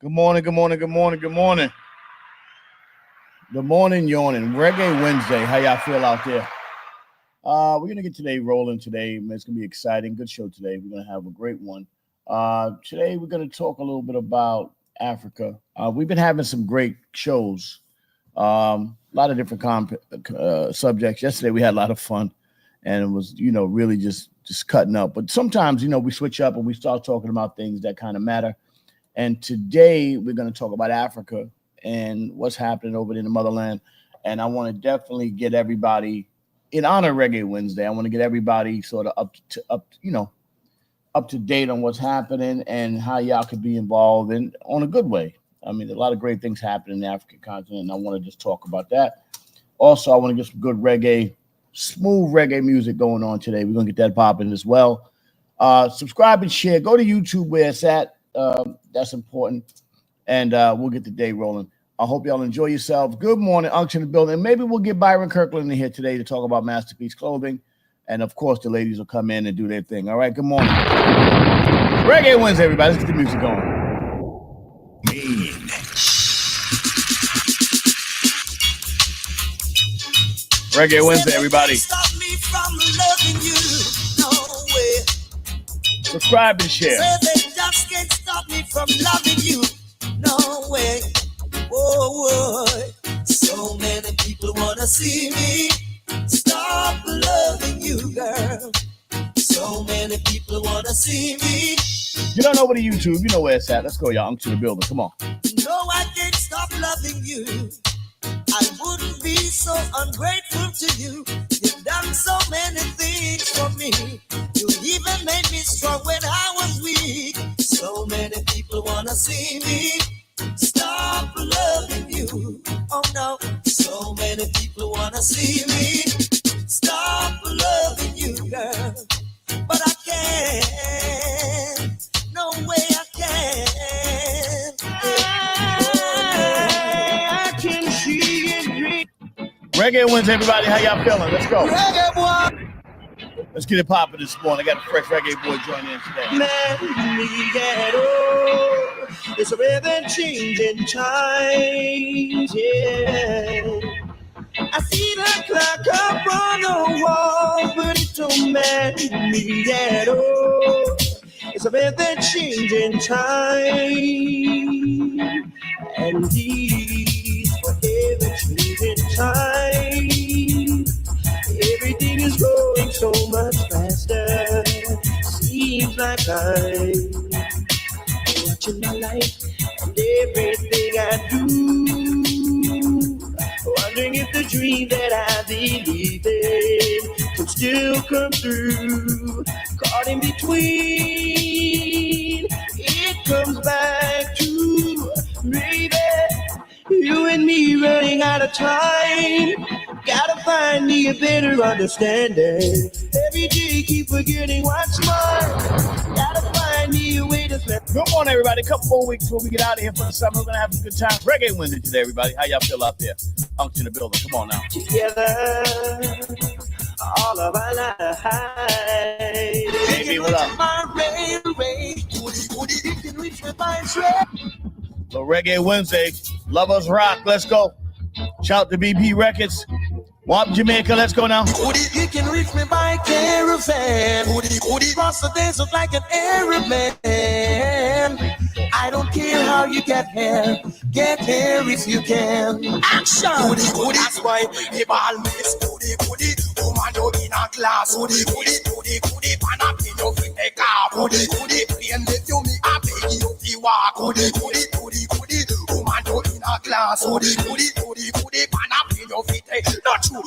Good morning, good morning, good morning, good morning. Good morning, yawning. Reggae Wednesday. How y'all feel out there? We're going to get today rolling today. It's going to be exciting. Good show today. We're going to have a great one. Today, we're going to talk a little bit about Africa. We've been having some great shows. A lot of different subjects. Yesterday, we had a lot of fun. And it was, really just cutting up. But sometimes, we switch up and we start talking about things that kind of matter. And today we're going to talk about Africa and what's happening over in the motherland. And I want to definitely get everybody, in honor of Reggae Wednesday, I want to get everybody sort of up to date on what's happening and how y'all could be involved in on a good way. I mean, a lot of great things happen in the African continent, and I want to just talk about that. Also, I want to get some good reggae, smooth reggae music going on today. We're going to get that popping as well. Subscribe and share. Go to YouTube where it's at. That's important. And we'll get the day rolling. I hope y'all enjoy yourselves. Good morning, Unction in the building. Maybe we'll get Byron Kirkland in here today to talk about Masterpiece Clothing. And, of course, the ladies will come in and do their thing. All right, good morning. Reggae Wednesday, everybody. Let's get the music going. Reggae Wednesday, everybody. Stop me from loving you. No way. Subscribe and share. They just can't stop me from loving you. No way. Oh, so many people wanna see me stop loving you, girl. So many people wanna see me. You don't know what the YouTube, you know where it's at. Let's go, y'all. I'm to the building. Come on. No, I can't stop loving you. I wouldn't be so ungrateful to you. You've done so many things for me. You even made me strong when I was weak. So many people wanna see me stop loving you. Oh no. So many people wanna see me stop loving you, girl. But I can't. No way I can't. I can see it. Reggae Wednesday, everybody. How y'all feeling? Let's go. Reggae boy. Let's get it popping this morning. I got a fresh reggae boy joining in today. Man, it's a rhythm changing times, yeah. I see the clock up on the wall, but it don't matter to me at all. It's a rhythm changing time, and these forever changing time. Everything is going so much faster. Seems like I'm watching my life and everything I do. Wondering if the dream that I believe in can still come through. Caught in between, it comes back to maybe you and me running out of time. Gotta find me a better understanding. Every day keep forgetting what's mine. Gotta find me a way to slip. Good morning, everybody. A couple more weeks before we get out of here for the summer. We're going to have a good time. Reggae Wednesday today, everybody. How y'all feel out there? Unction in the building. Come on now. Together, all of our lives. Baby, what up? So Reggae Wednesday. Love us rock. Let's go. Shout to BP Records. Wap Jamaica, let's go now. You can reach me by caravan. Cross the desert like an Arab man. I don't care how you get here if you can. Action! That's why people always woman you in a glass. Pan up in your feet, take off. Pain that you me, I beg you to walk. Woman you in a glass. Pan up in your feet, not true.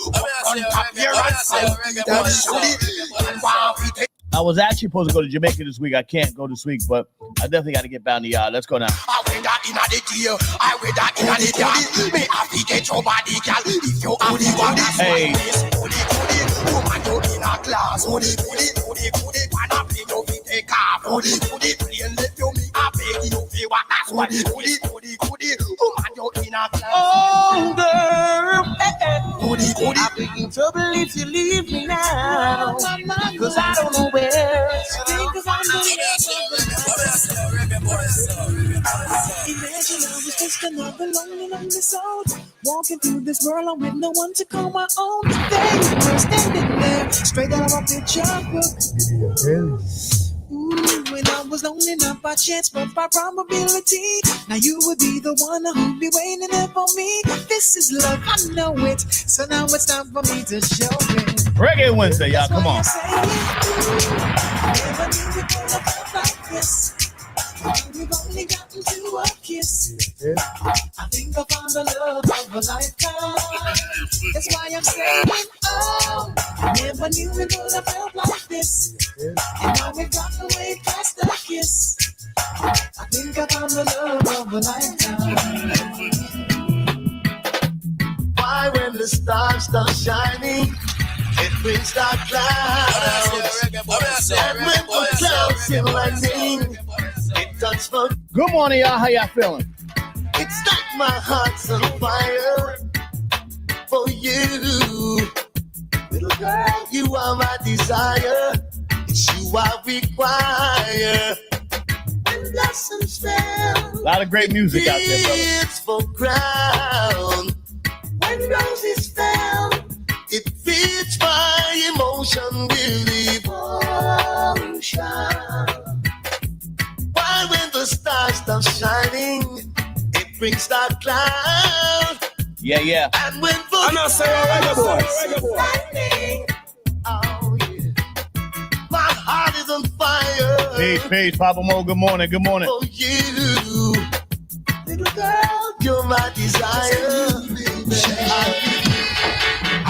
I was actually supposed to go to Jamaica this week. I can't go this week, but I definitely got to get down the yard. Let's go now. I went that in the deal. I went that in the deal. Me have to get your body, girl. If you have the body, hey. Woman, you in a class. Pan up in your feet, take off. Plain let you me. I beg you to what that's what. Woman, you in a class. Oh, girl. I begin to believe you leave me now. Cause I don't know where. Cause I'm Imagine I was just another lonely soul, walking through this world with no one to call my own. They were standing there, straight out of a picture book. Ooh, when I was lonely, not by chance, but by probability. Now you would be the one who'd be waiting there for me. This is love, I know it. So now it's time for me to show it. Reggae Wednesday, y'all. Come on. Never knew it was a love like this. We've only gotten to a kiss. I think I found the love of a lifetime. That's why I'm saying, oh, never knew it would have felt like this. And now we've gotten way past the kiss. I think I found the love of a lifetime. Why when the stars start shining, it brings dark clouds. And when the clouds seem lightning, it turns for. Good morning, y'all. How y'all feeling? It's like my heart's on fire for you. Little girl, you are my desire. It's you I require. When blossoms fell, A lot of great music out there, brother. it's for crown. When roses fell, it fits my emotion with devotion. Why when the stars stop shining, it brings dark cloud. Yeah, yeah. And when the I'm not saying reggae boy. lightning, oh yeah, my heart is on fire. Peace, Papa Mo. Good morning. Good morning. For you, little girl, you're my desire.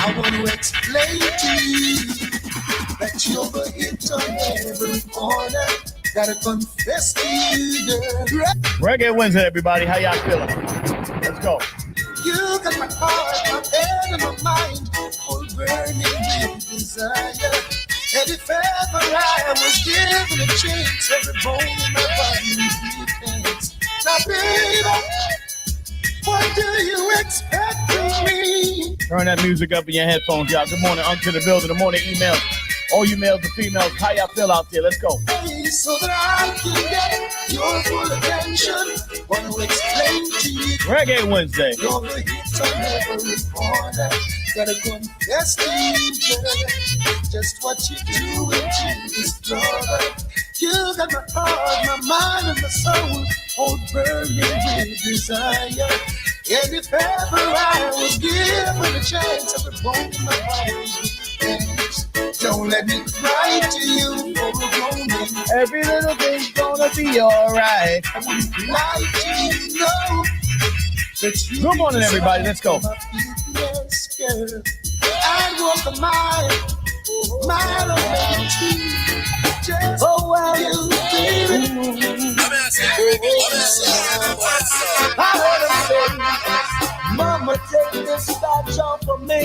I want to explain to you that you're the hit on every corner. Gotta confess to you, girl. Reggae Wednesday, everybody. How y'all feeling? Let's go. You got my heart, my head, and my mind all burning with desire. And if ever I was given a chance, every bone in my body would dance. Now, baby, what do you expect from me? Turn that music up in your headphones, y'all. Good morning. Unto the building. The morning email. All you males and females, how y'all feel out there? Let's go. So that I can get your full attention. Want to explain to you. Reggae Wednesday. You're the hit on every corner. Gotta confess to you, girl, just what you do into this brother. You got my heart, my mind, and my soul all burning with desire. And if ever I was given a chance, every bone in my body would dance. Don't let me cry to you for a moment. Every little thing's gonna be alright. I wouldn't lie to you, no. Good morning, everybody. Let's go. I'd walk a mile around you. Just while you feel. I wanna say, Mama, take this badge off of me.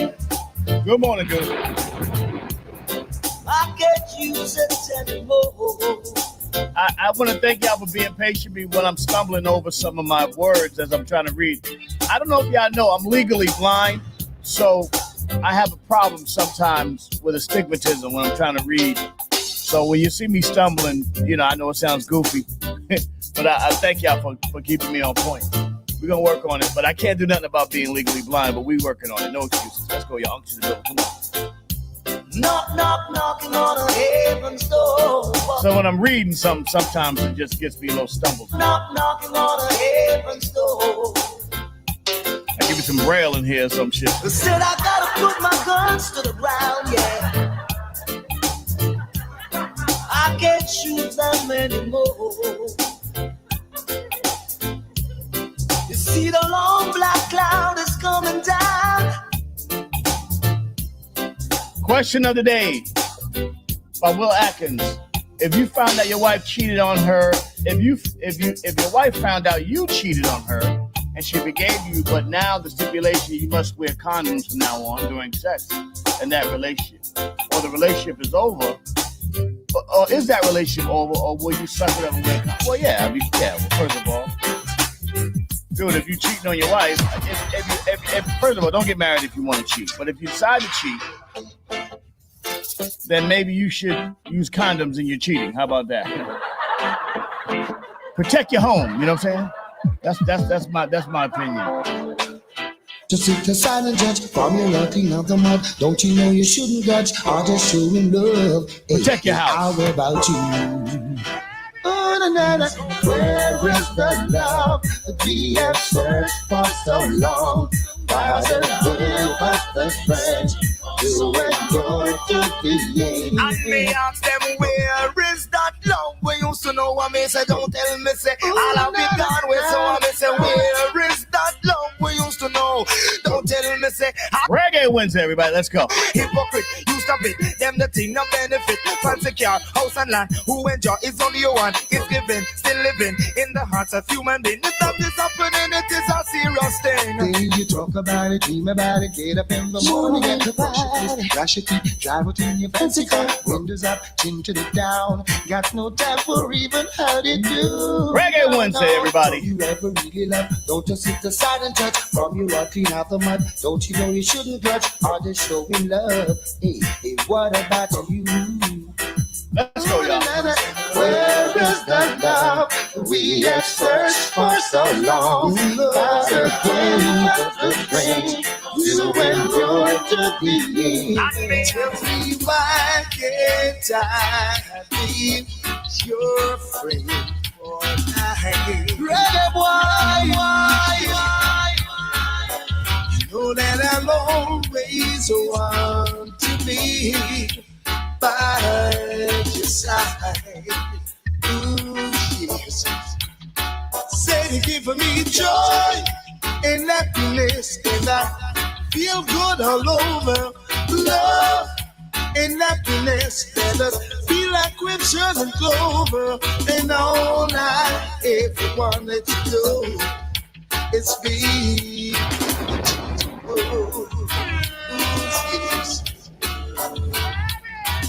Good morning, dude. I can't use it anymore. I want to thank y'all for being patient with me when I'm stumbling over some of my words as I'm trying to read. I don't know if y'all know, I'm legally blind, so I have a problem sometimes with astigmatism when I'm trying to read. So when you see me stumbling, you know, I know it sounds goofy, but I thank y'all for keeping me on point. We're going to work on it, but I can't do nothing about being legally blind, but we working on it. No excuses. Let's go, y'all. To the building. Come on. Knock, knock, knocking on a heaven's door. So when I'm reading something, sometimes it just gets me a little stumbled. Knock, knocking on a heaven's door. I give you some braille in here or some shit. I said I gotta put my guns to the ground, yeah. I can't shoot them anymore. You see the long black cloud is coming down. Question of the day by Will Atkins. If you found out your wife cheated on her, if your wife found out you cheated on her and she forgave you, but now the stipulation you must wear condoms from now on during sex in that relationship, or the relationship is over, or is that relationship over, or will you suck it up and wear condoms? Well, yeah, well, first of all, dude, if you cheating on your wife, if first of all, don't get married if you want to cheat. But if you decide to cheat, then maybe you should use condoms in your cheating. How about that? protect your home. You know what I'm saying? That's my opinion. To sit aside and judge from your routine of the mud. Don't you know you shouldn't judge or just showing love? Protect your house. How about you? Oh, na, na, na. Where is the love that we have searched for so long? By the will of the friends who enjoy to the end. And me ask them, where is that love? We used to know what me say, don't tell me say, all of it gone with, so I me say, where is that love? We used to know, don't tell me say, Reggae Wednesday, everybody, let's go. hypocrite, you stop it, them the thing no benefit, fancy car, house and land, who enjoy is only your one, is given, still living in the hearts of human beings. If that is happening, it is a serious thing. Then you talk about it, dream about it, get up in the morning and brush your teeth, brush your teeth, drive out in your fancy car, windows up, tinted it down, got no time for even how to do. Reggae Wednesday, everybody. You ever really love? Don't just sit aside and judge from your routine out the mud. Don't you know you shouldn't grudge or just showing love? Hey, hey, what about you? Let's go, y'all. Where is the love we have searched for so long? By the grace of the friends you enjoy to the end. And tell me why can't I be your friend for life? Reggae boy, You know that I'll always want to be by your side. Ooh, yes. Say, give me joy and happiness, and I feel good all over. Love and happiness, and I feel like we've chosen clover. And all I ever wanted to do is be. Oh, yes.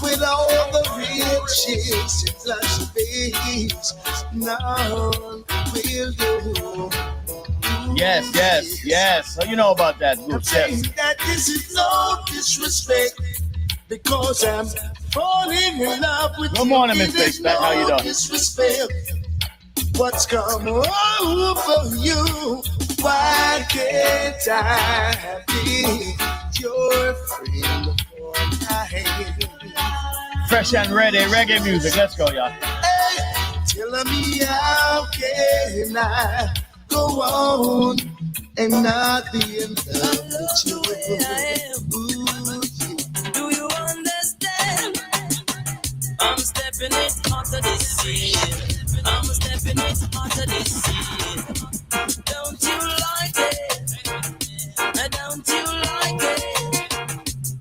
With all the riches and flash face, none will do. Yes. So you know about that, I'm Bruce. saying Yes. that this is no disrespect, because I'm falling in love with you. Good morning, Miss It is Big Spec. How you no doing? Disrespect. What's come over you? Why can't I be your friend for life? Fresh and ready, reggae music. Let's go, y'all. Hey, tell me how can I go on and not be in love with you? Ooh, Do you understand? I'm stepping it onto this sea. I'm stepping it onto this sea. Don't you like it? Don't you like it?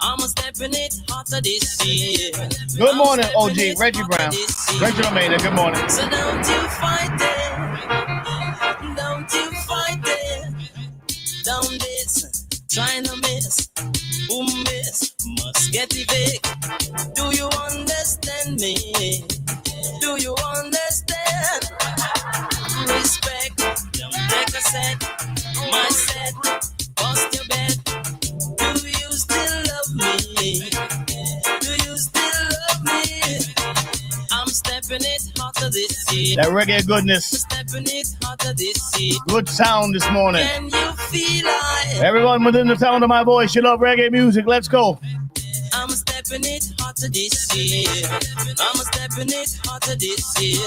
I'm stepping it onto this sea. Good morning, OG. Reggie Brown. Reggie Romania, good morning. So don't you fight it. Don't you fight it. Don't miss. Trying to miss. Who miss? Must get it big. Do you understand me? Do you understand? Respect. Don't take a set. My set. Bust your bed. Do you still love me? Do you still love me? I'm stepping it hot to this sea. That reggae goodness. Stepping it hot to this sea. Good sound this morning. Can you feel like Everyone within the sound of my voice, you love reggae music. Let's go. I'm stepping it hot to this sea. I'm stepping it hot to this sea.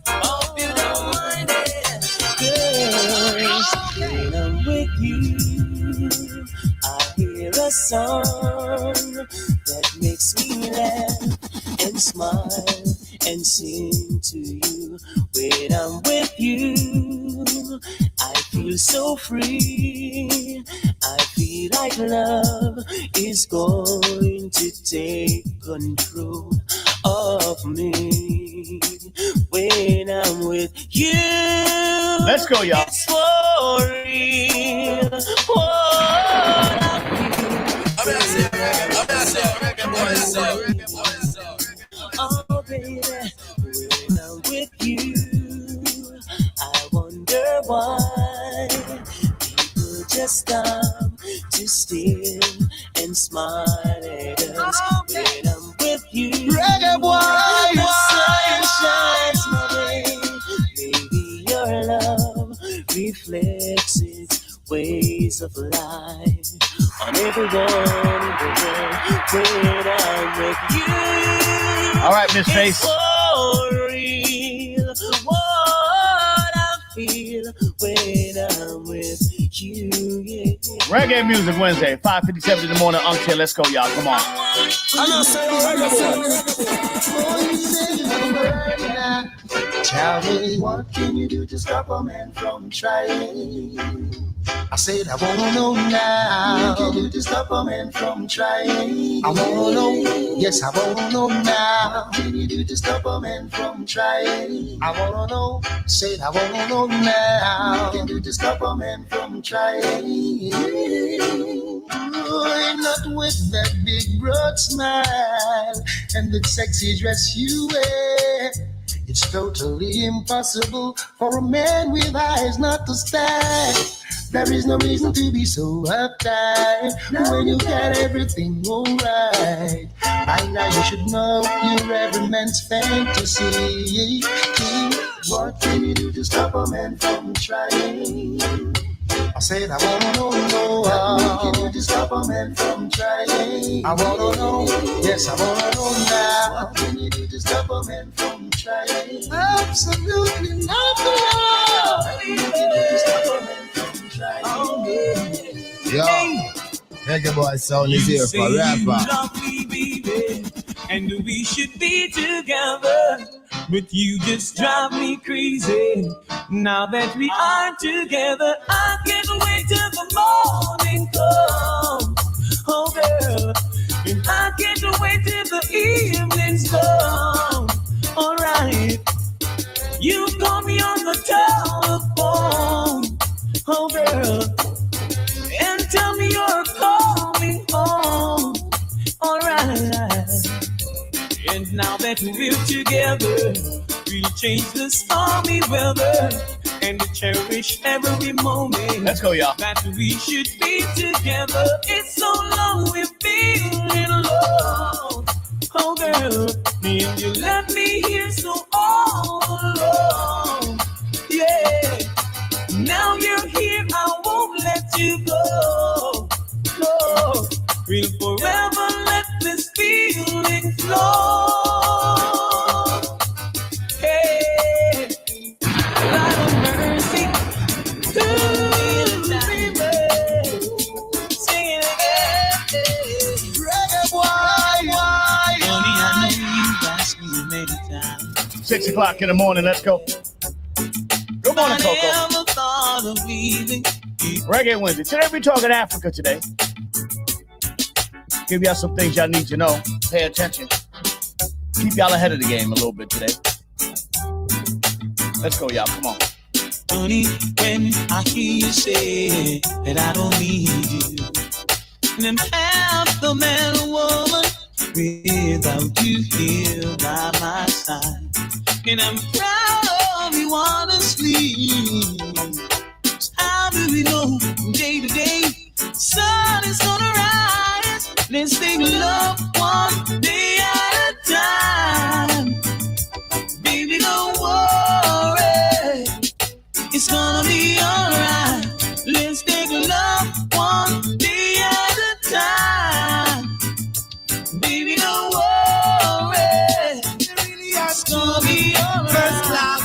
Hope you don't mind it. Girl, when I'm with you, I hear a song that makes me laugh and smile and sing to you. When I'm with you, I feel so free. I feel like love is going to take control of me. When I'm with you, Let's go, y'all. it's for real. What oh, baby, when I'm with you, I wonder why people just stop to stare and smile at us. When I'm with you, Reggae boy, the sun shines my way, reflects its ways of life on everyone in the world. When I'm with you, All right, Miss Face. it's for real. What I feel when I'm with you, yeah. Reggae Music Wednesday, 5:57 in the morning. Until let's go, y'all. Come on. Tell me, what can you do to stop a man from trying? I said, I wanna know now. What can you do to stop a man from trying? I wanna know, yes, I wanna know now. What can you do to stop a man from trying? I wanna know, said, I wanna know now. What can you do to stop a man from trying? Not with that big broad smile and the sexy dress you wear. It's totally impossible for a man with eyes not to stand. There is no reason to be so uptight when you got everything alright. By now you should know you're every man's fantasy. What can you do to stop a man from trying? I said I wanna know. What can you do to stop a man from trying? I wanna know. Yes, I wanna know now. What can you do to stop a man from trying? Absolutely nothing. What can you do to stop a man from trying? Yo, Reggae Boy sound is here say for you rapper. love me, baby, and we should be together. But you just drive me crazy. Now that we are together, I can't wait till the morning comes. Oh girl, and I can't wait till the evening's come. Alright, you call me on the telephone. Oh girl, and tell me you're coming home. Alright. And now that we're together, we'll change the stormy weather and cherish every moment. Let's go, y'all. That we should be together. It's so long we've been alone. Oh girl, and you left me here so all alone. Yeah, now you're here, I won't let you go. No, we'll forever let this feeling flow. Hey, Lord of mercy, ooh, baby, sing it again. Reggae boy, Honey, I know you've asked me many times. 6 o'clock in the morning. Let's go. Good morning, I Coco. never thought of leaving you. Reggae Wednesday. Today we talking Africa today. Give y'all some things y'all need to know. Pay attention. Keep y'all ahead of the game a little bit today. Let's go, y'all. Come on. Honey, when I hear you say that I don't need you, and I'm half the man or woman without you here by my side, and I'm proud of you honestly. So how do we know from day to day sun is gonna rise? Let's take love one day at a time. Baby, don't worry, it's gonna be alright. Let's take love one day at a time. Baby, don't worry, it's gonna be alright. first class.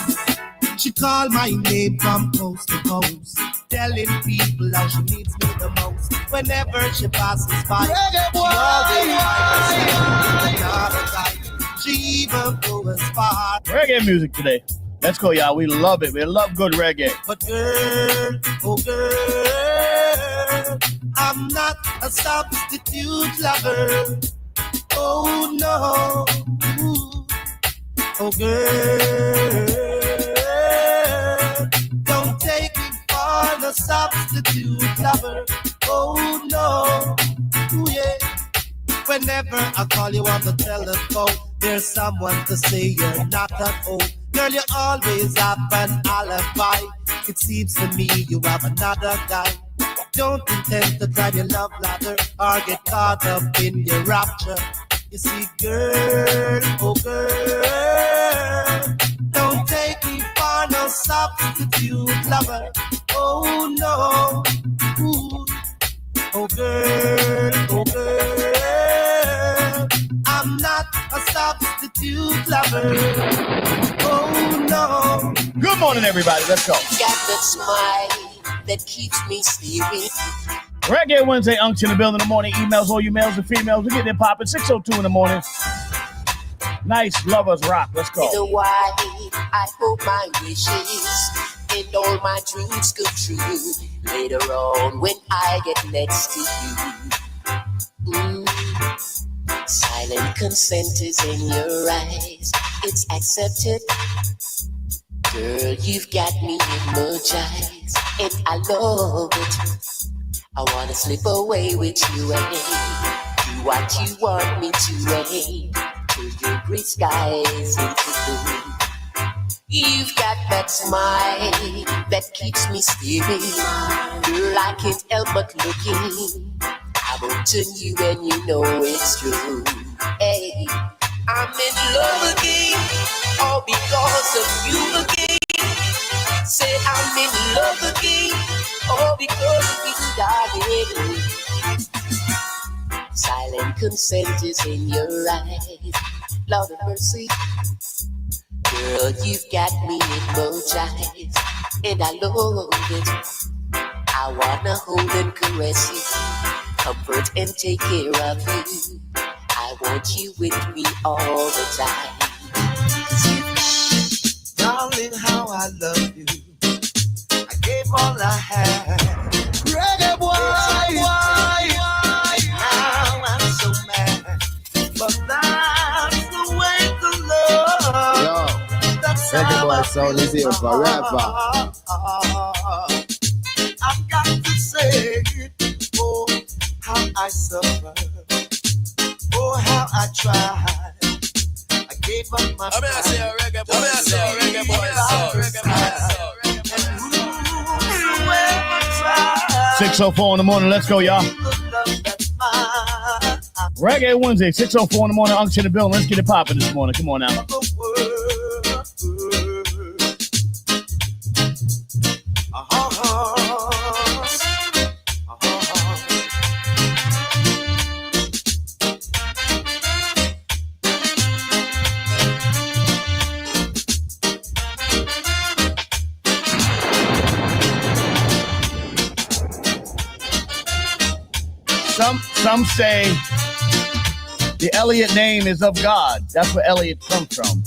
She called my name from coast to coast, telling people how she needs me the most. Whenever she passes by, she always finds another guy. She even goes far. Reggae music today. Let's go, y'all. We love it. We love good reggae. But girl, oh girl, I'm not a substitute lover. Oh no, oh girl, don't take me for the substitute lover. Oh no, ooh, yeah. Whenever I call you on the telephone, there's someone to say you're not at home. Girl, you always have an alibi. It seems to me you have another guy. Don't intend to drive your love ladder or get caught up in your rapture. You see, girl, oh girl, don't take me for no substitute lover. Oh Oh no, ooh, oh girl, I'm not a substitute lover. Oh no. Good morning, everybody. Let's go. Got that smile that keeps me sleeping. Reggae Wednesday, Unction in the building in the morning. Emails, all you males and females. We get it popping. 6:02 in the morning. Nice, lovers rock. Let's go. You know why I hope my wishes and all my dreams come true later on when I get next to you. Silent consent is in your eyes. It's accepted. Girl, you've got me hypnotized, and I love it. I wanna slip away with you and do what you want me to, till your gray skies into blue. You've got that smile that keeps me staring. Girl, I can't help but looking. I'm on to you and you know it's true. Hey, I'm in love again, all because of you again. Say I'm in love again, all because of you, darling. Silent consent is in your eyes. Lord of mercy, girl, you've got me hypnotized, and I love it. I wanna hold and caress you, comfort and take care of you. I want you with me all the time. Darling, how I love you. I gave all I had. Reggae boy, how I'm so mad. But that's the way to love. Yo, That's Reggae how boy I sound is here forever. I've got to say it. Oh, how I suffer. Oh, how I tried. I gave up my pride. I say a reggae boy. 6:04 in the morning. Let's go, y'all. Reggae Wednesday, 6:04 in the morning. Unction in the building. Let's get it popping this morning. Come on now. Some say the Elliot name is of God. That's where Elliot comes from.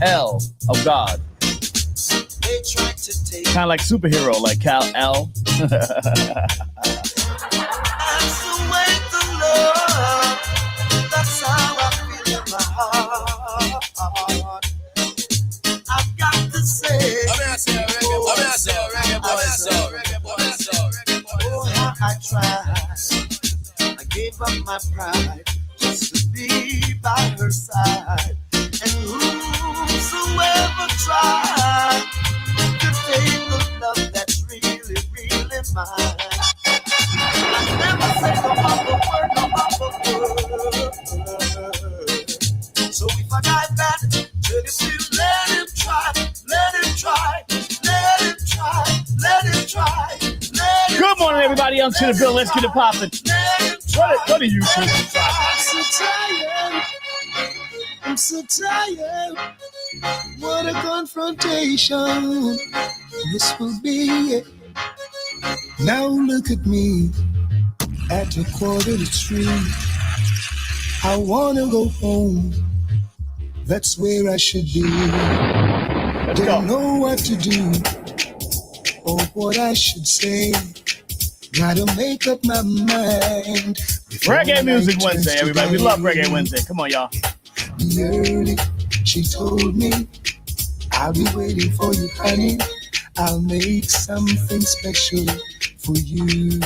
L of God. Kind of like superhero, like Cal L. I've got to say, oh, how I tried. I gave up my pride just to be by her side. And whosoever tried to take the love that's really, really mine. I never say no other word, no other word. So if I die bad, just let him try, let him try, let him try, let him try. Good morning, everybody. Unction in the building. Let's get it popping. What are you doing? I'm so tired. What a confrontation this will be. Now look at me at 2:45. I wanna go home. That's where I should be. Don't know what to do or what I should say. Gotta make up my mind. Reggae Music Wednesday, everybody. We love Reggae Wednesday. Come on, y'all. Early, she told me, I'll be waiting for you, honey. I'll make something special for you.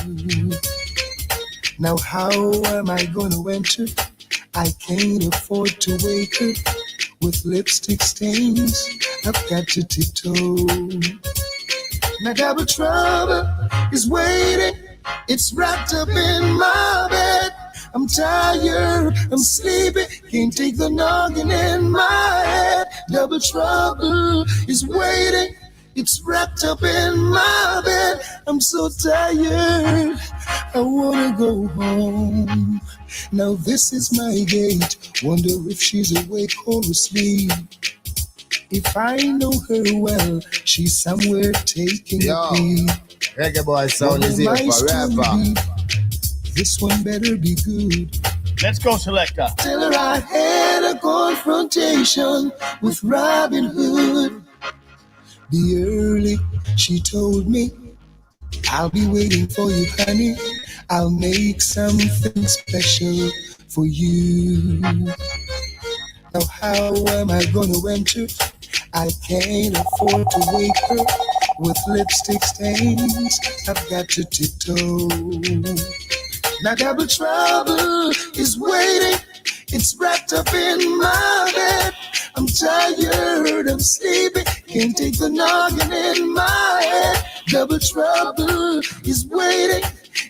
Now, how am I gonna enter? I can't afford to wake up with lipstick stains. I've got to tiptoe. Now double trouble is waiting. It's wrapped up in my bed. I'm tired, I'm sleepy, can't take the noggin in my head. Double trouble is waiting. It's wrapped up in my bed. I'm so tired. I wanna go home. Now this is my gate. Wonder if she's awake or asleep. If I know her well, she's somewhere taking a peek. Reggae boy sound is here forever. This one better be good. Let's go, Selector. Tell her I had a confrontation with Robin Hood. Be early, she told me. I'll be waiting for you, honey. I'll make something special for you. Now how am I gonna enter? I can't afford to wake her with lipstick stains. I've got to tiptoe. Now double trouble is waiting. It's wrapped up in my bed. I'm tired of sleeping. Can't take the noggin in my head. Double trouble is waiting.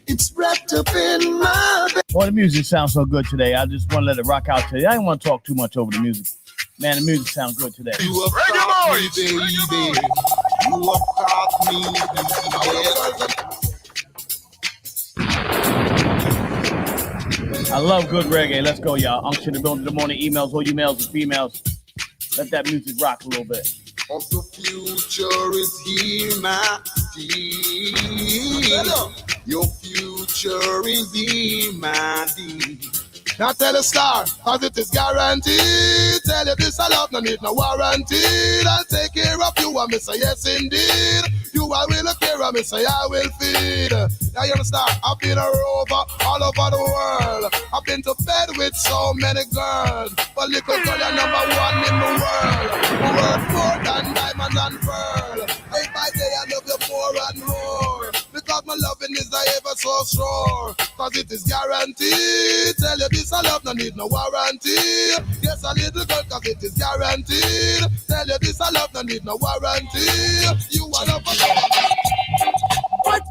It's wrapped up in my bed. Boy, the music sounds so good today. I just want to let it rock out today. I didn't want to talk too much over the music. Man, the music sounds good today. You have caught me, baby. You have caught me, baby. I love good reggae. Let's go, y'all. Unction to build the morning emails, all you males and females. Let that music rock a little bit. Of the future is here, my dear. Your future is here, my dear. Now tell the star, cause it is guaranteed. Tell you this I love, no need no warranty. I'll take care of you, and me say yes indeed. You I will care of me, say I will feed. Now you understand, I've been a rover all over the world. I've been to bed with so many girls. But little girl, you're number one in the world. Worth more than diamond and pearl. Day by day I love you more and more. Because my loving is ever so strong. Cause it is guaranteed. Tell you this I love, no need no warranty. Yes, a little girl, cause it is guaranteed. Tell you this I love, no need no warranty. You want to what?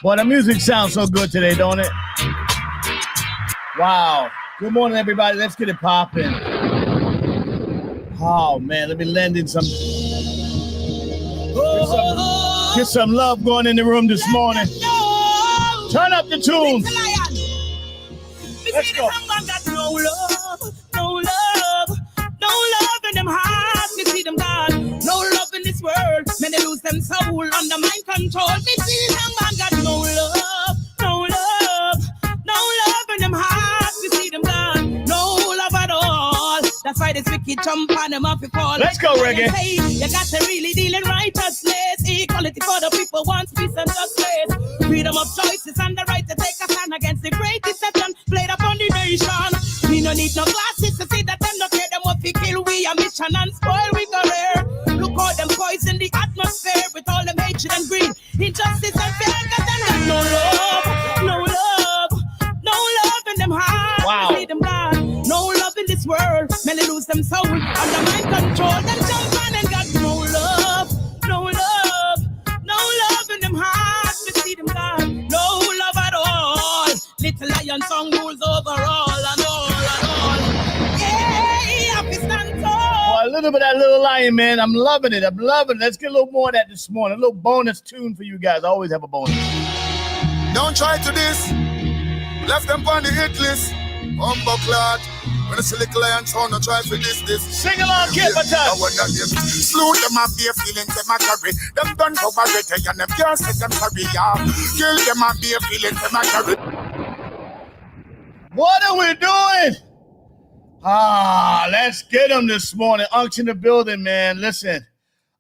Boy, the music sounds so good today, don't it? Wow. Good morning, everybody. Let's get it popping. Oh, man. Let me lend in some... Get some love going in the room this morning. Turn up the tunes. Let's go. No love in them hearts. Me see them gone. No love in this world. Men they lose them soul under mind control. Me see them man got no love in them hearts. Me see them gone. No love at all. That's why this wicked jump on them off the fall. Let's go, reggae. You got to really deal in righteousness. Equality for the people wants peace and justice. Freedom of choices and the right to take a stand against the great deception played upon the nation. We no need no glasses to see that them no care them what we kill we a mission and spoil we career. Look how them poison the atmosphere with all them hatred and greed, injustice and fear. Cause them got no love in them hearts. Wow. See them gone. No love in this world. Many lose them soul under mind control. Them jump on and got no love in them hearts. We see them gone. No love at all. Little Lion song rules over all and all and all. Yeah, happy stand tall. Boy, a little bit of that Little Lion, man. I'm loving it. Let's get a little more of that this morning. A little bonus tune for you guys. I always have a bonus. Don't try to this. Left them on the hit list. Humbuckler. When it's a little Lion sound, don't try for this. Sing along, Kid Baton. Slew them and be feelings them a carry. Them done cover it and them can't say them sorry, yeah. Kill them and be feelings them a carry. What are we doing? Let's get them this morning. Unction the building, man. Listen,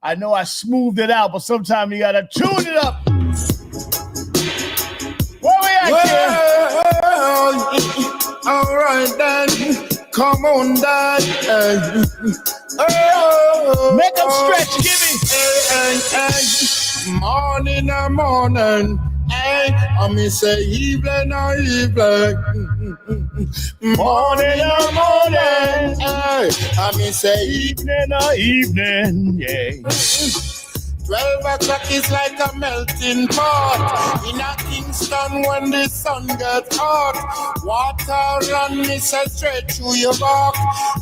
I know I smoothed it out, but sometimes you gotta tune it up. Where we at, Well, all right then. Come on, Dad. Make them stretch, give me. Morning. Hey, I me say evening. Morning. Hey, I me say Evening, yeah. 12 o'clock is like a melting pot. In a Kingston when the sun gets hot. Water run me say straight through your back.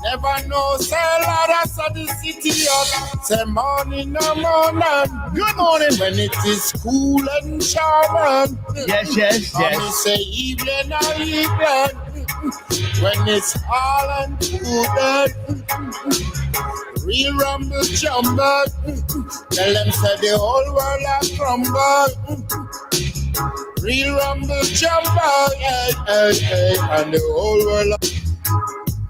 Never know, say Lord, I saw the city up. Say morning, no morning. Good morning. When it is cool and charming. Yes, yes, And me yes. say evening or evening. When it's all and good. Real rumble jumble. Tell them say the whole world has crumbled. Real rumble jumble. And the whole world.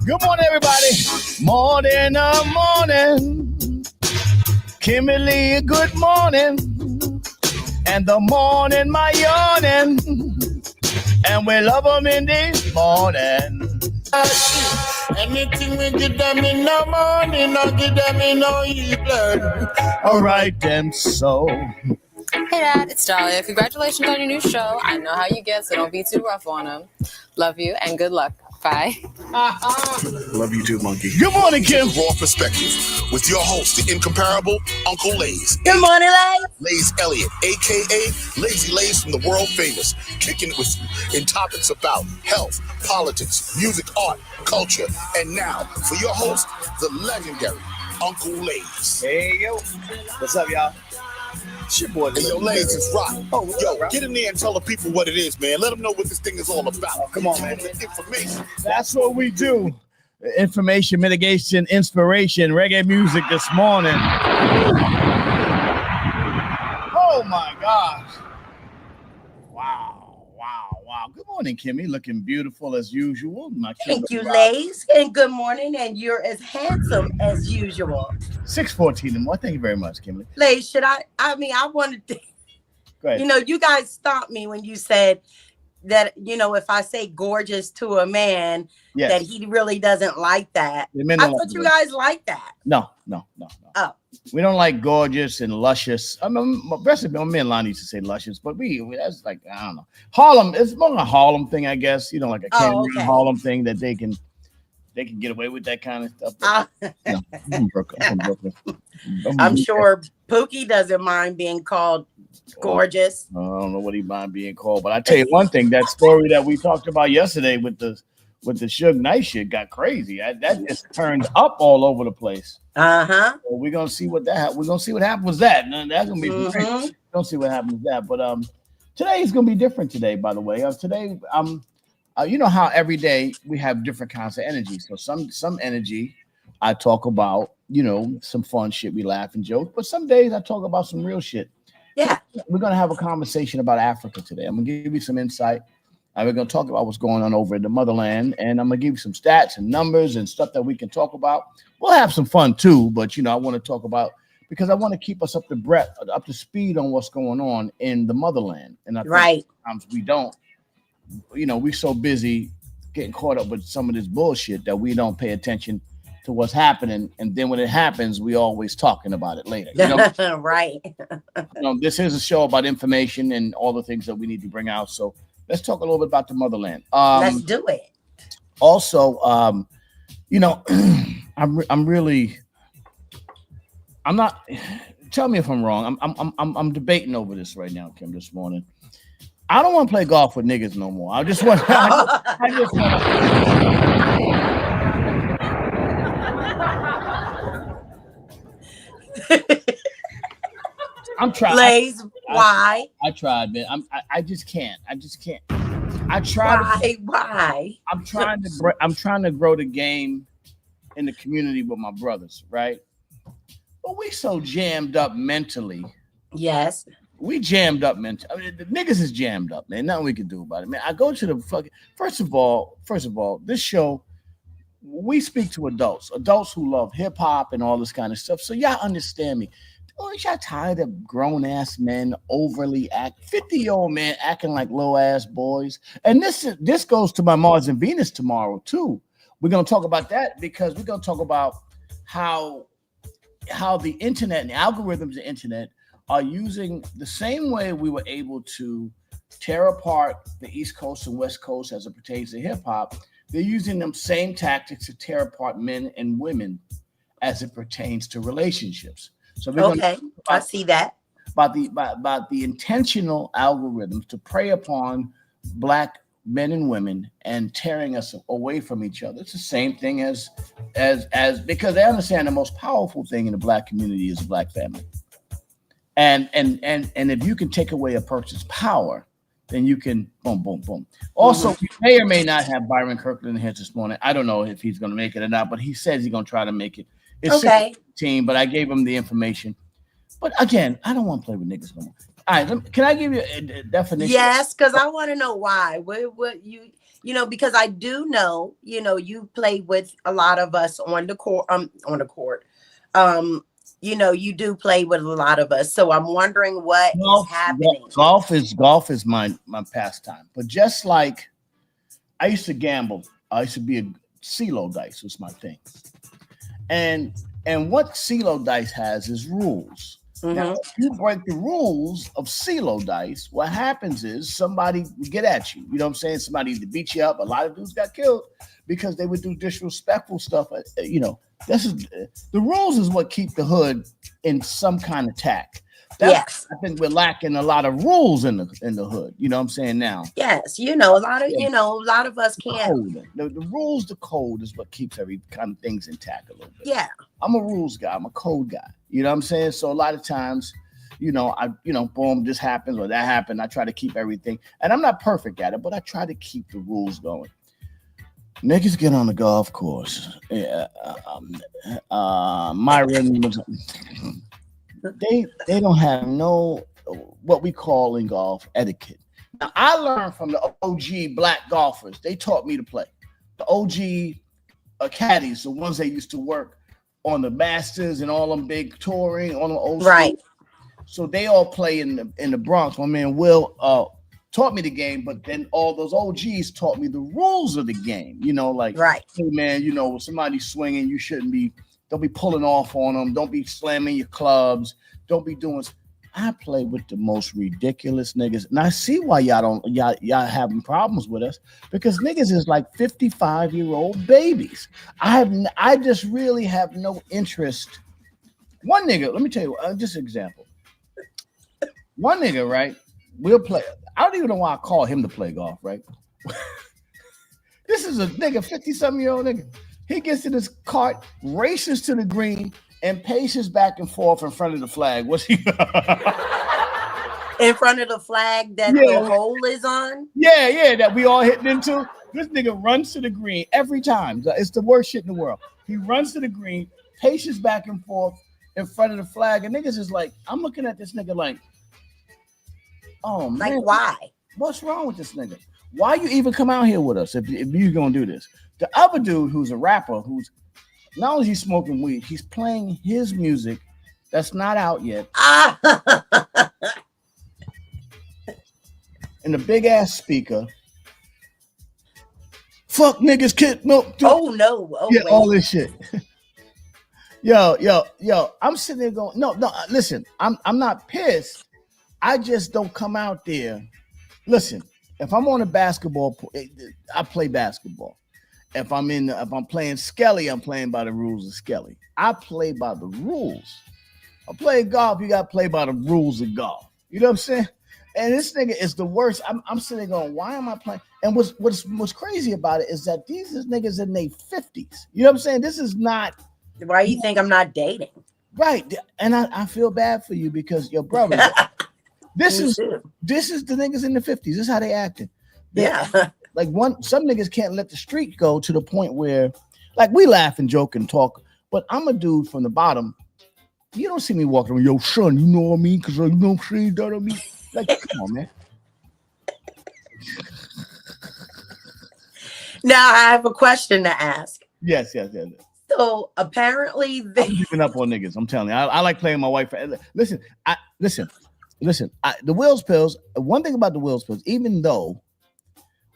Good morning, everybody. Morning, morning. Kimberly, good morning. And the morning, my yawning. And we love them in the morning. Anything we give them in the morning, not give them in no evening. All right, then, so. Hey Dad, it's Dahlia. Congratulations on your new show. I know how you get, so don't be too rough on them. Love you and good luck. Bye. Love you too, monkey. Good morning, Kim. Raw Perspective with your host, the incomparable Uncle Lays. Good morning, Lays. Lays Elliott, a.k.a. Lazy Lays from the world famous, kicking it with you in topics about health, politics, music, art, culture, and now, for your host, the legendary Uncle Lays. Hey, yo. What's up, y'all? It's your boy. And yo, Lays is rock. Yo, get in there and tell the people what it is, man. Let them know what this thing is all about. Oh, come on, man. Information. That's what we do. Information, mitigation, inspiration, reggae music this morning. Oh, my gosh. Wow. Good morning, Kimmy. Looking beautiful as usual. Thank you, Lays. And good morning. And you're as handsome as usual. 6:14 and more. Thank you very much, Kimberly. Lays, I wanted to, Go ahead. you know, you guys stopped me when you said that, you know, if I say gorgeous to a man, Yes. that he really doesn't like that. The men I don't like thought you it. guys liked that. No. Oh. We don't like gorgeous and luscious. I mean, me and Lonnie used to say luscious, but that's like, I don't know. Harlem, it's more a Harlem thing, I guess. You know, like a Cameroon Harlem thing that they can get away with that kind of stuff. No, I'm from Brooklyn. I'm sure Pookie doesn't mind being called gorgeous. I don't know what he mind being called, but I tell you one thing, that story that we talked about yesterday with the Suge Knight shit got crazy. That just turned up all over the place. Uh-huh. So we're gonna see what we're gonna see what happens with that. And that's gonna be great. Mm-hmm. We're gonna see what happens with that. But today is gonna be different today, by the way. Today, you know how every day we have different kinds of energy. So some energy I talk about, you know, some fun shit, we laugh and joke, but some days I talk about some real shit. Yeah. We're gonna have a conversation about Africa today. I'm gonna give you some insight. We're going to talk about what's going on over in the motherland, and I'm going to give you some stats and numbers and stuff that we can talk about. We'll have some fun too, but, you know, I want to talk about, because I want to keep us up to speed on what's going on in the motherland. And I think sometimes we don't, you know, we're so busy getting caught up with some of this bullshit that we don't pay attention to what's happening. And then when it happens, we always talking about it later. You know? Right. You know, this is a show about information and all the things that we need to bring out. So let's talk a little bit about the motherland. Let's do it. Also, you know, I'm not. Tell me if I'm wrong. I'm debating over this right now, Kim. This morning, I don't want to play golf with niggas no more. I just want. I just I'm trying. Lays, why? I tried, man. I just can't. I tried. Why? I'm trying to grow the game in the community with my brothers, right? But we so jammed up mentally. Yes. We jammed up mentally. I mean, the niggas is jammed up, man. Nothing we can do about it, man. I go to the fucking. First of all, this show, we speak to adults who love hip hop and all this kind of stuff. So y'all understand me. Aren't y'all tired of grown-ass men overly 50-year-old men acting like low-ass boys? And this goes to my Mars and Venus tomorrow, too. We're going to talk about that because we're going to talk about how the internet and the algorithms of the internet are using the same way we were able to tear apart the East Coast and West Coast as it pertains to hip-hop. They're using them same tactics to tear apart men and women as it pertains to relationships. So we're going to Okay, I see that. about the intentional algorithms to prey upon Black men and women and tearing us away from each other. It's the same thing as because they understand the most powerful thing in the Black community is the Black family. And if you can take away a person's power, then you can boom, boom, boom. Also, we may or may not have Byron Kirkland here this morning. I don't know if he's going to make it or not, but he says he's going to try to make it. It's Okay. 16, but I gave him the information. But again, I don't want to play with niggas no more. All right, can I give you a definition? Yes, because I want to know why. What you because I do know, you play with a lot of us on the court. You do play with a lot of us. So I'm wondering what is happening. Golf is my pastime. But just like I used to gamble, I used to be a CeeLo dice was my thing. And what CeeLo dice has is rules. Now, if you break the rules of CeeLo dice, what happens is somebody will get at you. You know what I'm saying? Somebody either beat you up. A lot of dudes got killed because they would do disrespectful stuff. This is the rules is what keep the hood in some kind of tack. Yes, I think we're lacking a lot of rules in the hood. You know what I'm saying now? Yes, a lot of us can't. The rules, the code is what keeps every kind of things intact a little bit. Yeah, I'm a rules guy. I'm a code guy. You know what I'm saying? So a lot of times, boom, this happens or that happened. I try to keep everything, and I'm not perfect at it, but I try to keep the rules going. Niggas get on the golf course. Myron was. They don't have no what we call in golf etiquette. Now, I learned from the OG Black golfers. They taught me to play. The OG caddies, the ones that used to work on the Masters and all them big touring on the old right. So they all play in the Bronx. My man Will taught me the game, but then all those OGs taught me the rules of the game. Right. Hey man, when somebody's swinging, you shouldn't be. Don't be pulling off on them. Don't be slamming your clubs. Don't be doing. I play with the most ridiculous niggas, and I see why y'all having problems with us because niggas is like 55-year-old babies. I just really have no interest. One nigga, let me tell you, just an example. One nigga, right? We'll play. I don't even know why I call him to play golf, right? This is a nigga, 50-something-year-old nigga. He gets in his cart, races to the green, and paces back and forth in front of the flag. What's he? In front of the flag that the hole is on? Yeah, that we all hitting into. This nigga runs to the green every time. It's the worst shit in the world. He runs to the green, paces back and forth in front of the flag, and niggas is like, I'm looking at this nigga like, oh man, like why? What's wrong with this nigga? Why you even come out here with us if you're gonna do this? The other dude who's a rapper, who's not only he's smoking weed, he's playing his music that's not out yet. In a big ass speaker. Fuck niggas, kid. No. Dude. Oh no. Oh, yeah, all this shit. Yo. I'm sitting there going, no. Listen, I'm not pissed. I just don't come out there. Listen, if I'm on a basketball, I play basketball. If I'm playing Skelly, I'm playing by the rules of Skelly. I play by the rules. I play golf, you gotta play by the rules of golf. You know what I'm saying? And this nigga is the worst. I'm sitting going, why am I playing? And what's crazy about it is that these is niggas in their 50s. You know what I'm saying? This is not. Why you think I'm not dating? Right. And I feel bad for you because your brother. This is the niggas in the 50s. This is how they acting. Yeah. Like some niggas can't let the street go to the point where, like, we laugh and joke and talk, but I'm a dude from the bottom. You don't see me walking around, yo, son, you know what I mean? Because you know what I'm saying, that I mean? Like, come on, man. Now I have a question to ask. Yes. So apparently I'm giving up on niggas. I'm telling you, I like playing my wife. Listen. The Wills Pills. One thing about the Wills Pills, even though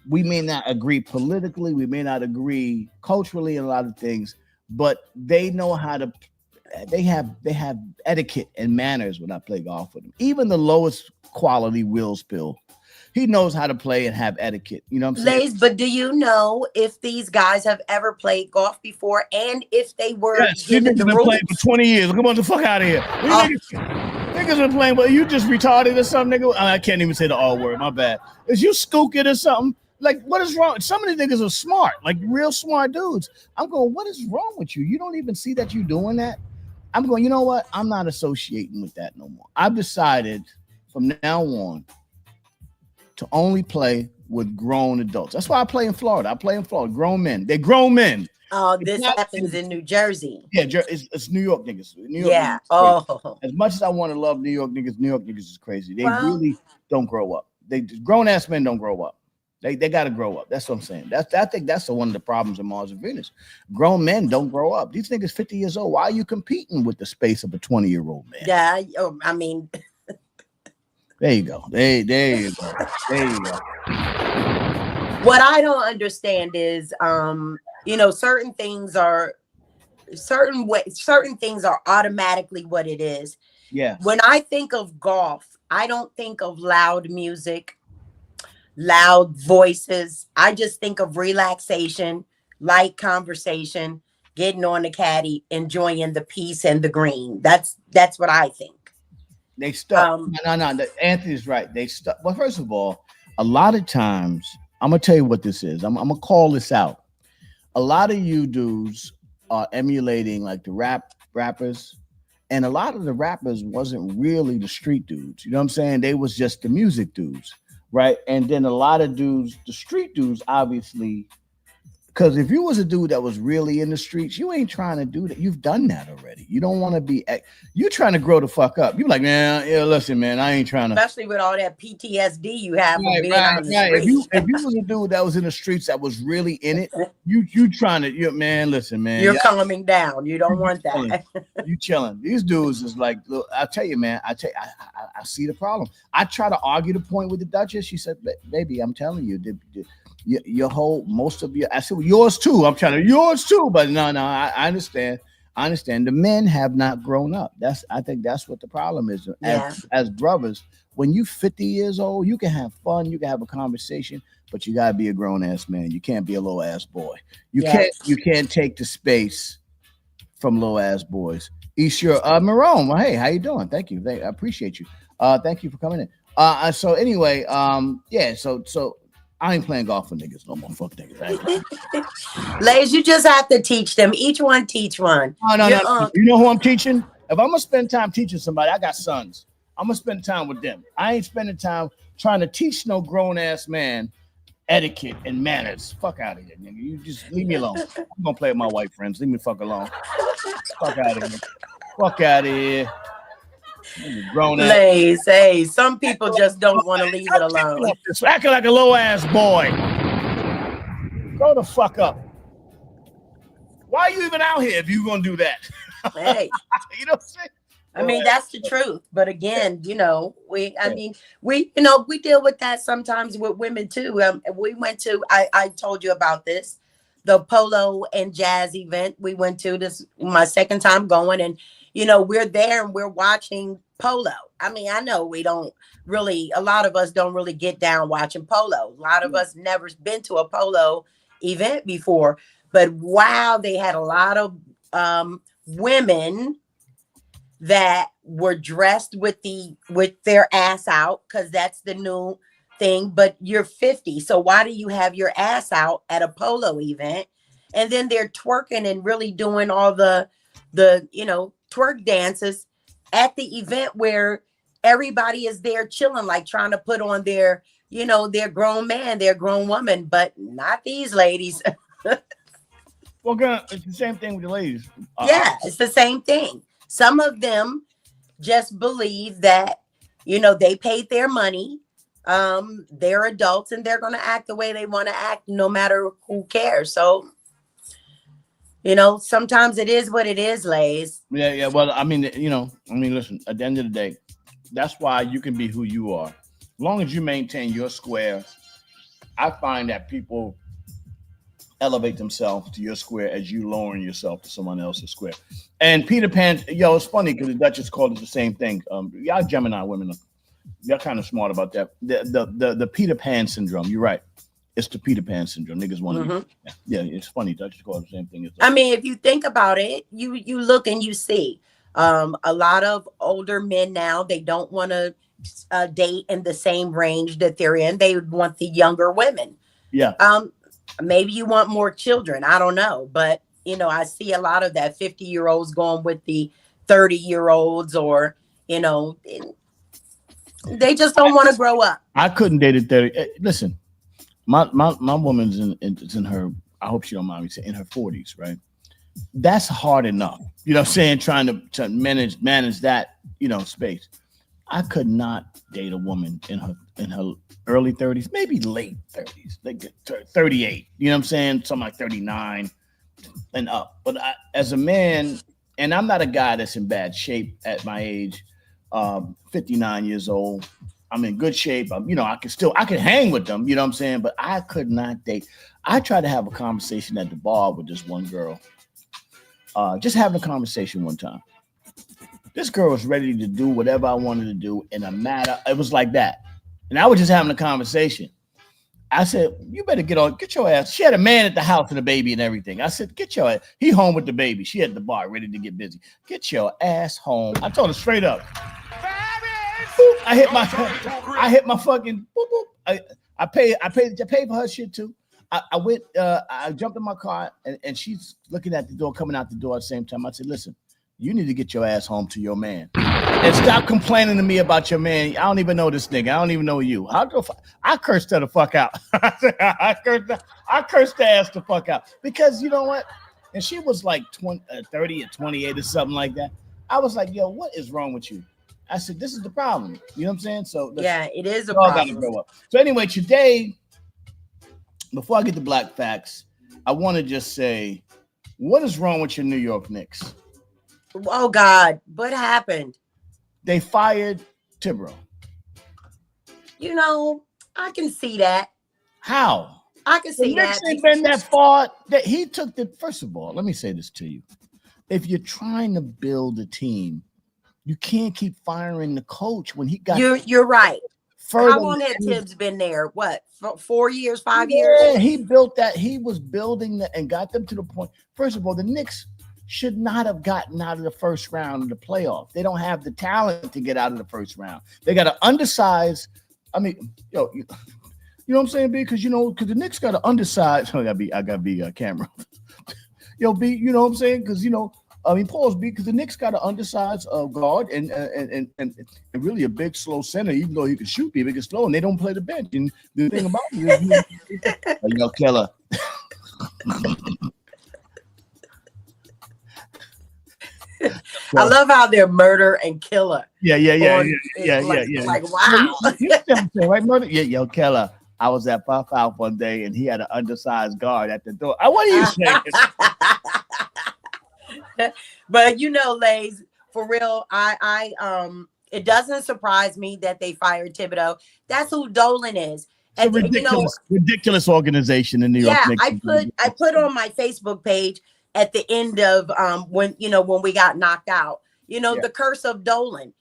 we may not agree politically, we may not agree culturally in a lot of things, but they know how to. They have etiquette and manners when I play golf with them. Even the lowest quality Wills Pill He knows how to play and have etiquette. You know what I'm saying? Lays, but do you know if these guys have ever played golf before, and if they were Yes, given these the niggas been rules? playing for 20 years. Come on, the fuck out of here. These niggas been playing, but you just retarded or something, nigga. I can't even say the R word. My bad. Is you skooking or something? Like, what is wrong? Some of these niggas are smart, like real smart dudes. I'm going, what is wrong with you? You don't even see that you're doing that? I'm going, you know what? I'm not associating with that no more. I've decided from now on to only play with grown adults. That's why I play in Florida. I play in Florida. Grown men. They're grown men. Oh, this happens in New Jersey. Yeah, it's New York niggas. New York Yeah. niggas Oh. as much as I want to love New York niggas is crazy. They Well- really don't grow up. They grown ass men don't grow up. They got to grow up. That's what I'm saying. I think that's one of the problems in Mars and Venus. Grown men don't grow up. These niggas 50 years old. Why are you competing with the space of a 20-year-old man? Yeah. I mean, There you go. There you go. There you go. what I don't understand is, certain things are automatically what it is. Yeah. When I think of golf, I don't think of loud music, loud voices. I just think of relaxation, light conversation, getting on the caddy, enjoying the peace and the green. That's what I think. They stuck. No. Anthony's right. They stuck. Well, first of all, a lot of times, I'm gonna tell you what this is. I'm gonna call this out. A lot of you dudes are emulating like the rappers, and a lot of the rappers wasn't really the street dudes. You know what I'm saying? They was just the music dudes, right? And then a lot of dudes, the street dudes, obviously. Because if you was a dude that was really in the streets, you ain't trying to do that. You've done that already. You don't want to be. You're trying to grow the fuck up. You're like, man, yeah, listen, man, I ain't trying to. Especially with all that PTSD you have from being on the Right. street. If you was a dude that was in the streets that was really in it, you trying to, man, listen, man. You're calming down. You don't want that. You chilling. These dudes is like, look, I tell you, man. I see the problem. I try to argue the point with the Duchess. She said, baby, I'm telling you, your whole, most of your, I said, well, yours too. I'm trying to, yours too. But no, I understand. I understand. The men have not grown up. I think that's what the problem is. As brothers, when you 50 years old, you can have fun, you can have a conversation, but you gotta be a grown ass man. You can't be a little ass boy. You can't take the space from little ass boys. Isha Marone. Well, hey, how you doing? Thank you. I appreciate you. Thank you for coming in. So anyway, so I ain't playing golf with niggas no more. Fuck niggas. Ladies, you just have to teach them. Each one teach one. No. You know who I'm teaching? If I'm gonna spend time teaching somebody, I got sons. I'm gonna spend time with them. I ain't spending time trying to teach no grown ass man etiquette and manners. Fuck out of here, nigga. You just leave me alone. I'm gonna play with my white friends. Leave me fuck alone. Fuck out of here. Fuck out of here. Grown ass. Lays, hey, some people just don't want to leave it alone. Acting like a low ass boy. Grow the fuck up. Why are you even out here if you're gonna do that? Hey, you know what I'm saying? I mean, that's the truth. But again, we deal with that sometimes with women too. We went to, I told you about this, the polo and jazz event we went to. This my second time going, and we're there and we're watching polo. I mean, I know a lot of us don't really get down watching polo. A lot of us never been to a polo event before, but wow, they had a lot of women that were dressed with their ass out, because that's the new thing. But you're 50, so why do you have your ass out at a polo event? And then they're twerking and really doing all the twerk dances at the event where everybody is there chilling, like trying to put on their grown man, their grown woman, but not these ladies. Well, girl, it's the same thing with the ladies. Yeah, it's the same thing. Some of them just believe that, they paid their money. They're adults and they're going to act the way they want to act, no matter who cares. So, sometimes it is what it is, Lays. Yeah. Well, listen, at the end of the day, that's why you can be who you are. As long as you maintain your square, I find that people elevate themselves to your square as you lowering yourself to someone else's square. And Peter Pan, it's funny because the Duchess called it the same thing. Y'all Gemini women, You're kind of smart about that. The Peter Pan syndrome. You're right. It's the Peter Pan syndrome. Niggas want to. Yeah, it's funny. I just call it the same thing. I mean, if you think about it, you look and you see a lot of older men now. They don't want to date in the same range that they're in. They want the younger women. Yeah. Maybe you want more children. I don't know, but you know, I see a lot of that 50-year-olds going with the 30-year-olds, or you know, they just don't want to grow up. I couldn't date a 30. Listen, my woman's in her. I hope she don't mind me saying in her 40s, right? That's hard enough. You know what I'm saying? Trying to manage that, you know, space. I could not date a woman in her early 30s, maybe late 30s, like 38. You know what I'm saying? Something like 39 and up. But as a man, and I'm not a guy that's in bad shape at my age, 59 years old. I'm in good shape. I can hang with them. You know what I'm saying? But I could not date. I tried to have a conversation at the bar with this one girl. Just having a conversation one time. This girl was ready to do whatever I wanted to do in a matter. It was like that. And I was just having a conversation. I said, you better get your ass. She had a man at the house and a baby and everything. I said, get your ass. He home with the baby. She at the bar ready to get busy. Get your ass home. I told her straight up. Boop, I hit my fucking boop, boop. I paid for her shit too. I jumped in my car and she's looking at the door, coming out the door at the same time. I said, listen, you need to get your ass home to your man and stop complaining to me about your man. I don't even know this nigga. I don't even know you. I cursed her the fuck out. I cursed the ass the fuck out because you know what? And she was like 30 or 28 or something like that. I was like, yo, what is wrong with you? I said, this is the problem. You know what I'm saying? So yeah, it is a problem. Gotta grow up. So anyway, today, before I get to Black Facts, I want to just say, what is wrong with your New York Knicks? Oh God, what happened? They fired Thibodeau. You know, I can see that. How? I can see the Knicks that. Ain't been that far. That he took the. First of all, let me say this to you: if you're trying to build a team, you can't keep firing the coach when he got. You're right. How long had Tibbs been there? What, 4 years, 5 years? years? Yeah, he built that. He was building that and got them to the point. First of all, the Knicks should not have gotten out of the first round of the playoff. They don't have the talent to get out of the first round. They got an undersized. I mean, yo, you know what I'm saying, B? Because the Knicks got an undersized. I gotta be camera. Yo, B, you know what I'm saying? Because pause, B, because the Knicks got an undersized guard and really a big slow center. Even though he can shoot people, he can slow, and they don't play the bench. And the thing about it is, yo, killer. I love how they're murder and killer. Yeah. Like, wow. You right, murder? Yeah, yo, killer. I was at Puff Out one day, and he had an undersized guard at the door. What are you saying? But Lays, for real, I it doesn't surprise me that they fired Thibodeau. That's who Dolan is. And ridiculous organization in New York. Yeah, I put on my Facebook page at the end of when we got knocked out. The curse of Dolan.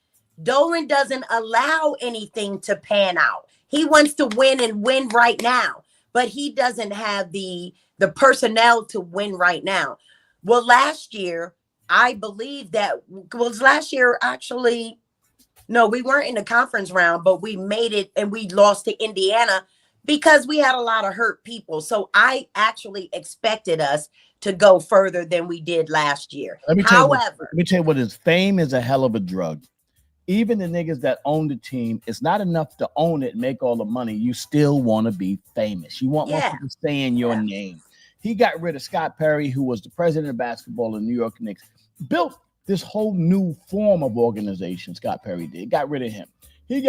Dolan doesn't allow anything to pan out. He wants to win and win right now, but he doesn't have the personnel to win right now. Well, last year, I believe that was last year. Actually, no, we weren't in the conference round, but we made it and we lost to Indiana because we had a lot of hurt people. So I actually expected us to go further than we did last year. Let me tell you what is fame is a hell of a drug. Even the niggas that own the team, it's not enough to own it and make all the money. You still want to be famous. You want more people saying your name. He got rid of Scott Perry, who was the president of basketball in New York Knicks, built this whole new form of organization. Scott Perry did. Got rid of him. He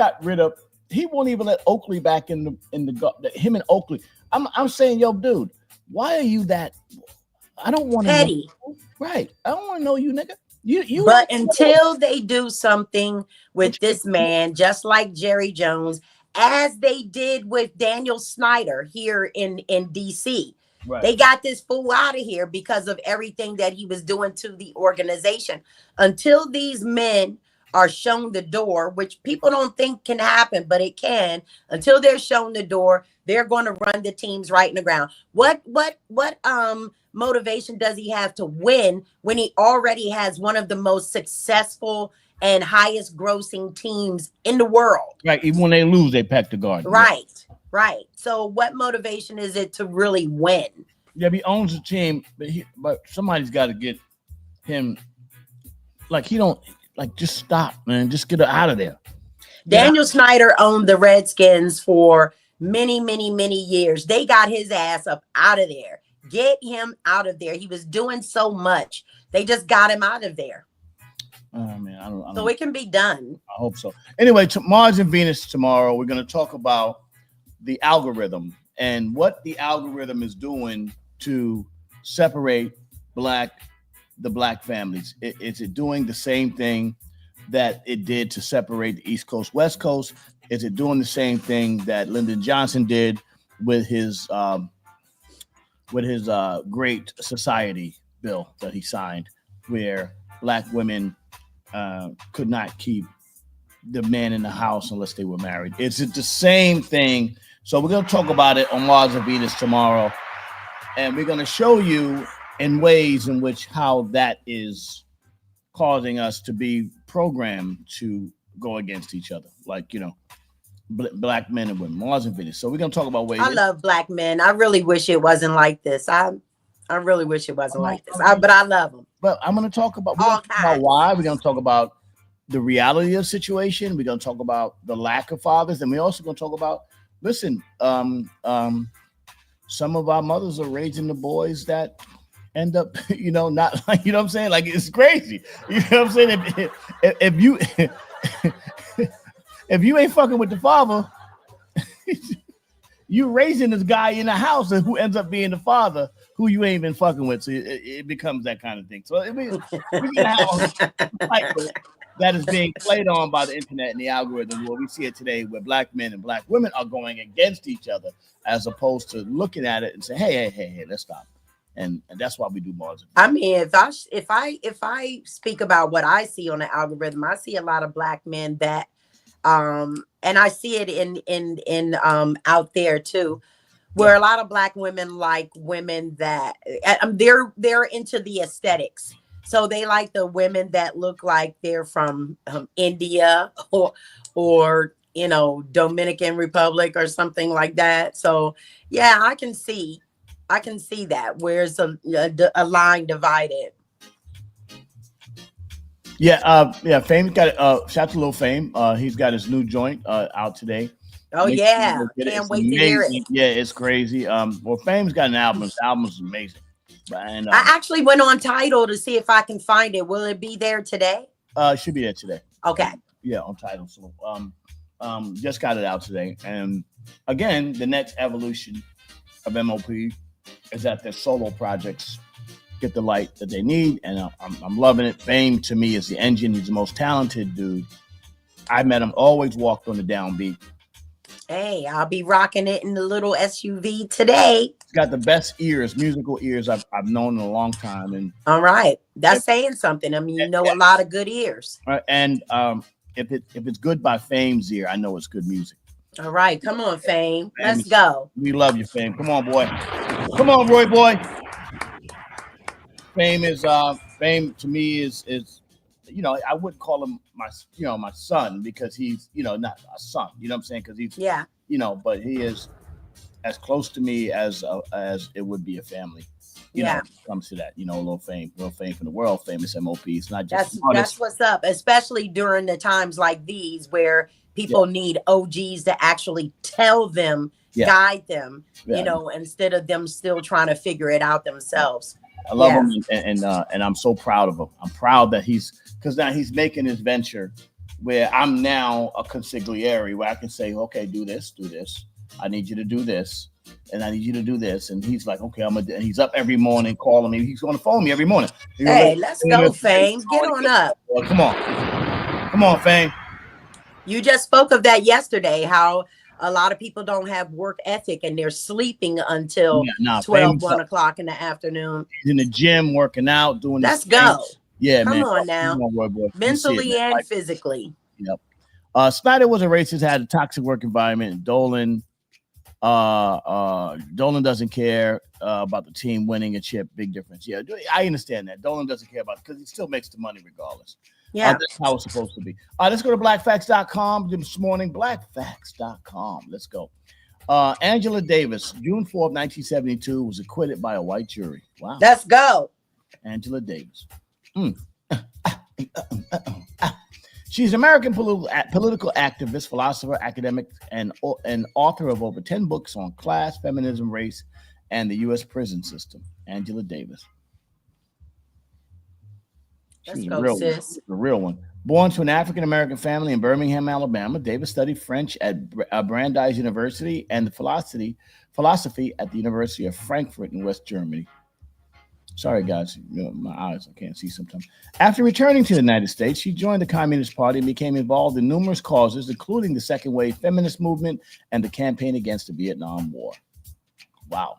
won't even let Oakley back in the him and Oakley. I'm saying, yo, dude, why are you that? I don't want to petty. Right. I don't want to know you, nigga. But until they do something with this man, just like Jerry Jones, as they did with Daniel Snyder here in DC. Right. They got this fool out of here because of everything that he was doing to the organization. Until these men are shown the door, which people don't think can happen, but it can. Until they're shown the door, they're going to run the teams right in the ground. What motivation does he have to win when he already has one of the most successful and highest grossing teams in the world? Right. Even when they lose, they pack the garden. Right. Right. So what motivation is it to really win? Yeah, he owns the team, but somebody's got to get him. Like, he don't, like, just stop, man. Just get out of there. Daniel Snyder owned the Redskins for many, many, many years. They got his ass up out of there. Get him out of there. He was doing so much. They just got him out of there. Oh, man, I don't. So it can be done. I hope so. Anyway, Mars and Venus tomorrow, we're going to talk about the algorithm and what the algorithm is doing to separate the black families. Is it doing the same thing that it did to separate the East Coast, West Coast? Is it doing the same thing that Lyndon Johnson did with his Great Society bill that he signed, where black women could not keep the man in the house unless they were married? Is it the same thing? So we're going to talk about it on Mars and Venus tomorrow, and we're going to show you in ways in which how that is causing us to be programmed to go against each other, like, you know, black men and women. Mars and Venus. So we're going to talk about ways. I love black men. I really wish it wasn't like this. I really wish it wasn't like this. But I love them. But I'm going to talk about, why. We're going to talk about the reality of the situation. We're going to talk about the lack of fathers. And we're also going to talk about, listen, some of our mothers are raising the boys that end up, you know, not like, you know what I'm saying? Like, it's crazy. You know what I'm saying? If you if you ain't fucking with the father, you raising this guy in the house who ends up being the father who you ain't even fucking with. So it becomes that kind of thing. So we're gonna have a cycle that is being played on by the internet and the algorithm, where we see it today, where black men and black women are going against each other, as opposed to looking at it and say, hey, let's stop. And that's why we do Mars. I mean, if I speak about what I see on the algorithm, I see a lot of black men that, and I see it in out there too, where a lot of black women like women that they're into the aesthetics. So they like the women that look like they're from India or you know, Dominican Republic or something like that. So yeah, I can see that where's a line divided. Yeah. Fame got shout to Lil Fame. He's got his new joint out today. Oh, yeah. Can't wait to hear it. Yeah, it's crazy. Well, Fame's got an album. His album's amazing. And I actually went on Tidal to see if I can find it. Will it be there today? It should be there today. Okay. Yeah, on Tidal. So just got it out today. And again, the next evolution of MOP is that their solo projects get the light that they need, and I'm loving it. Fame to me is the engine. He's the most talented dude. I met him, always walked on the downbeat. Hey, I'll be rocking it in the little SUV today. He's got the best ears, musical ears I've known in a long time. And all right, that's saying something. I mean, you know, a lot of good ears. And if it's good by Fame's ear, I know it's good music. All right, come on, Fame. Let's go. We love you, Fame. Come on, boy. Come on, Roy boy. Fame is Fame to me is you know, I wouldn't call him my son, because he's, you know, not a son, you know what I'm saying? Because he's, you know, but he is as close to me as it would be a family. You know, when it comes to that, you know, Lil Fame from the world famous MOP. It's not just that's what's up, especially during the times like these where people need OGs to actually tell them, guide them, you know, instead of them still trying to figure it out themselves. I love him, and I'm so proud of him. I'm proud that because now he's making his venture where I'm now a consigliere, where I can say, okay, do this. I need you to do this, and I need you to do this. And he's like, okay, and he's up every morning calling me. He's going to phone me every morning. Hey, let's go, Fame. Get on up. Well, come on, Fame. You just spoke of that yesterday, how a lot of people don't have work ethic and they're sleeping until 1 o'clock in the afternoon. He's in the gym working out, doing Let's go. Yeah, Come man. on now. Come on, Roy boy. You see it, Mentally man. and Like, physically. yep. Snyder was a racist, had a toxic work environment. Dolan doesn't care about the team winning a chip. Big difference. Yeah, I understand that. Dolan doesn't care about it because he still makes the money regardless. Yeah. That's how it's supposed to be. Let's go to blackfacts.com this morning. Blackfacts.com. Let's go. Angela Davis, June 4th, 1972, was acquitted by a white jury. Wow. Let's go. Angela Davis. She's an American political activist, philosopher, academic, and author of over 10 books on class, feminism, race, and the U.S. prison system. Angela Davis. Let's She's go, sis. a real one. Born to an African-American family in Birmingham, Alabama, Davis studied French at Brandeis University and the philosophy at the University of Frankfurt in West Germany. Sorry, guys. My eyes, I can't see sometimes. After returning to the United States, she joined the Communist Party and became involved in numerous causes, including the Second Wave feminist movement and the campaign against the Vietnam War. Wow.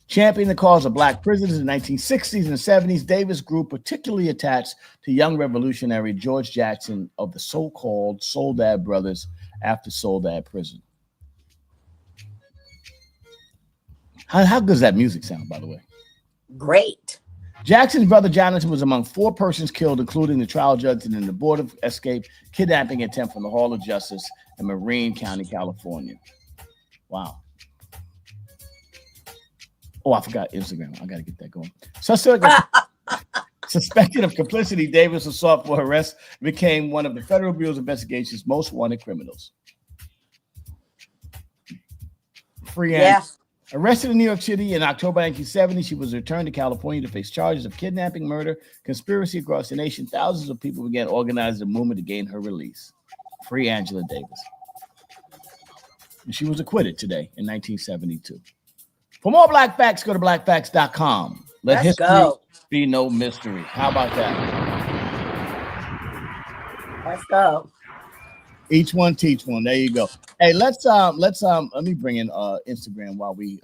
Championing the cause of black prisoners in the 1960s and 70s, Davis grew particularly attached to young revolutionary George Jackson of the so-called Soledad Brothers after Soledad Prison. How good does that music sound, by the way? Great. Jackson's brother Jonathan was among 4 persons killed, including the trial judge and the Board of Escape kidnapping attempt from the Hall of Justice in Marin County, California. Wow. Oh, I forgot Instagram. I got to get that going. Suspected of complicity, Davis was sought for arrest, became one of the Federal Bureau's investigation's most wanted criminals. Yeah. Arrested in New York City in October 1970, she was returned to California to face charges of kidnapping, murder, conspiracy across the nation. Thousands of people began organizing a movement to gain her release. Free Angela Davis. And she was acquitted today in 1972. For more Black Facts, go to blackfacts.com. Let history be no mystery. How about that? Let's go. Each one teach one. There you go. Hey, let's let me bring in Instagram while we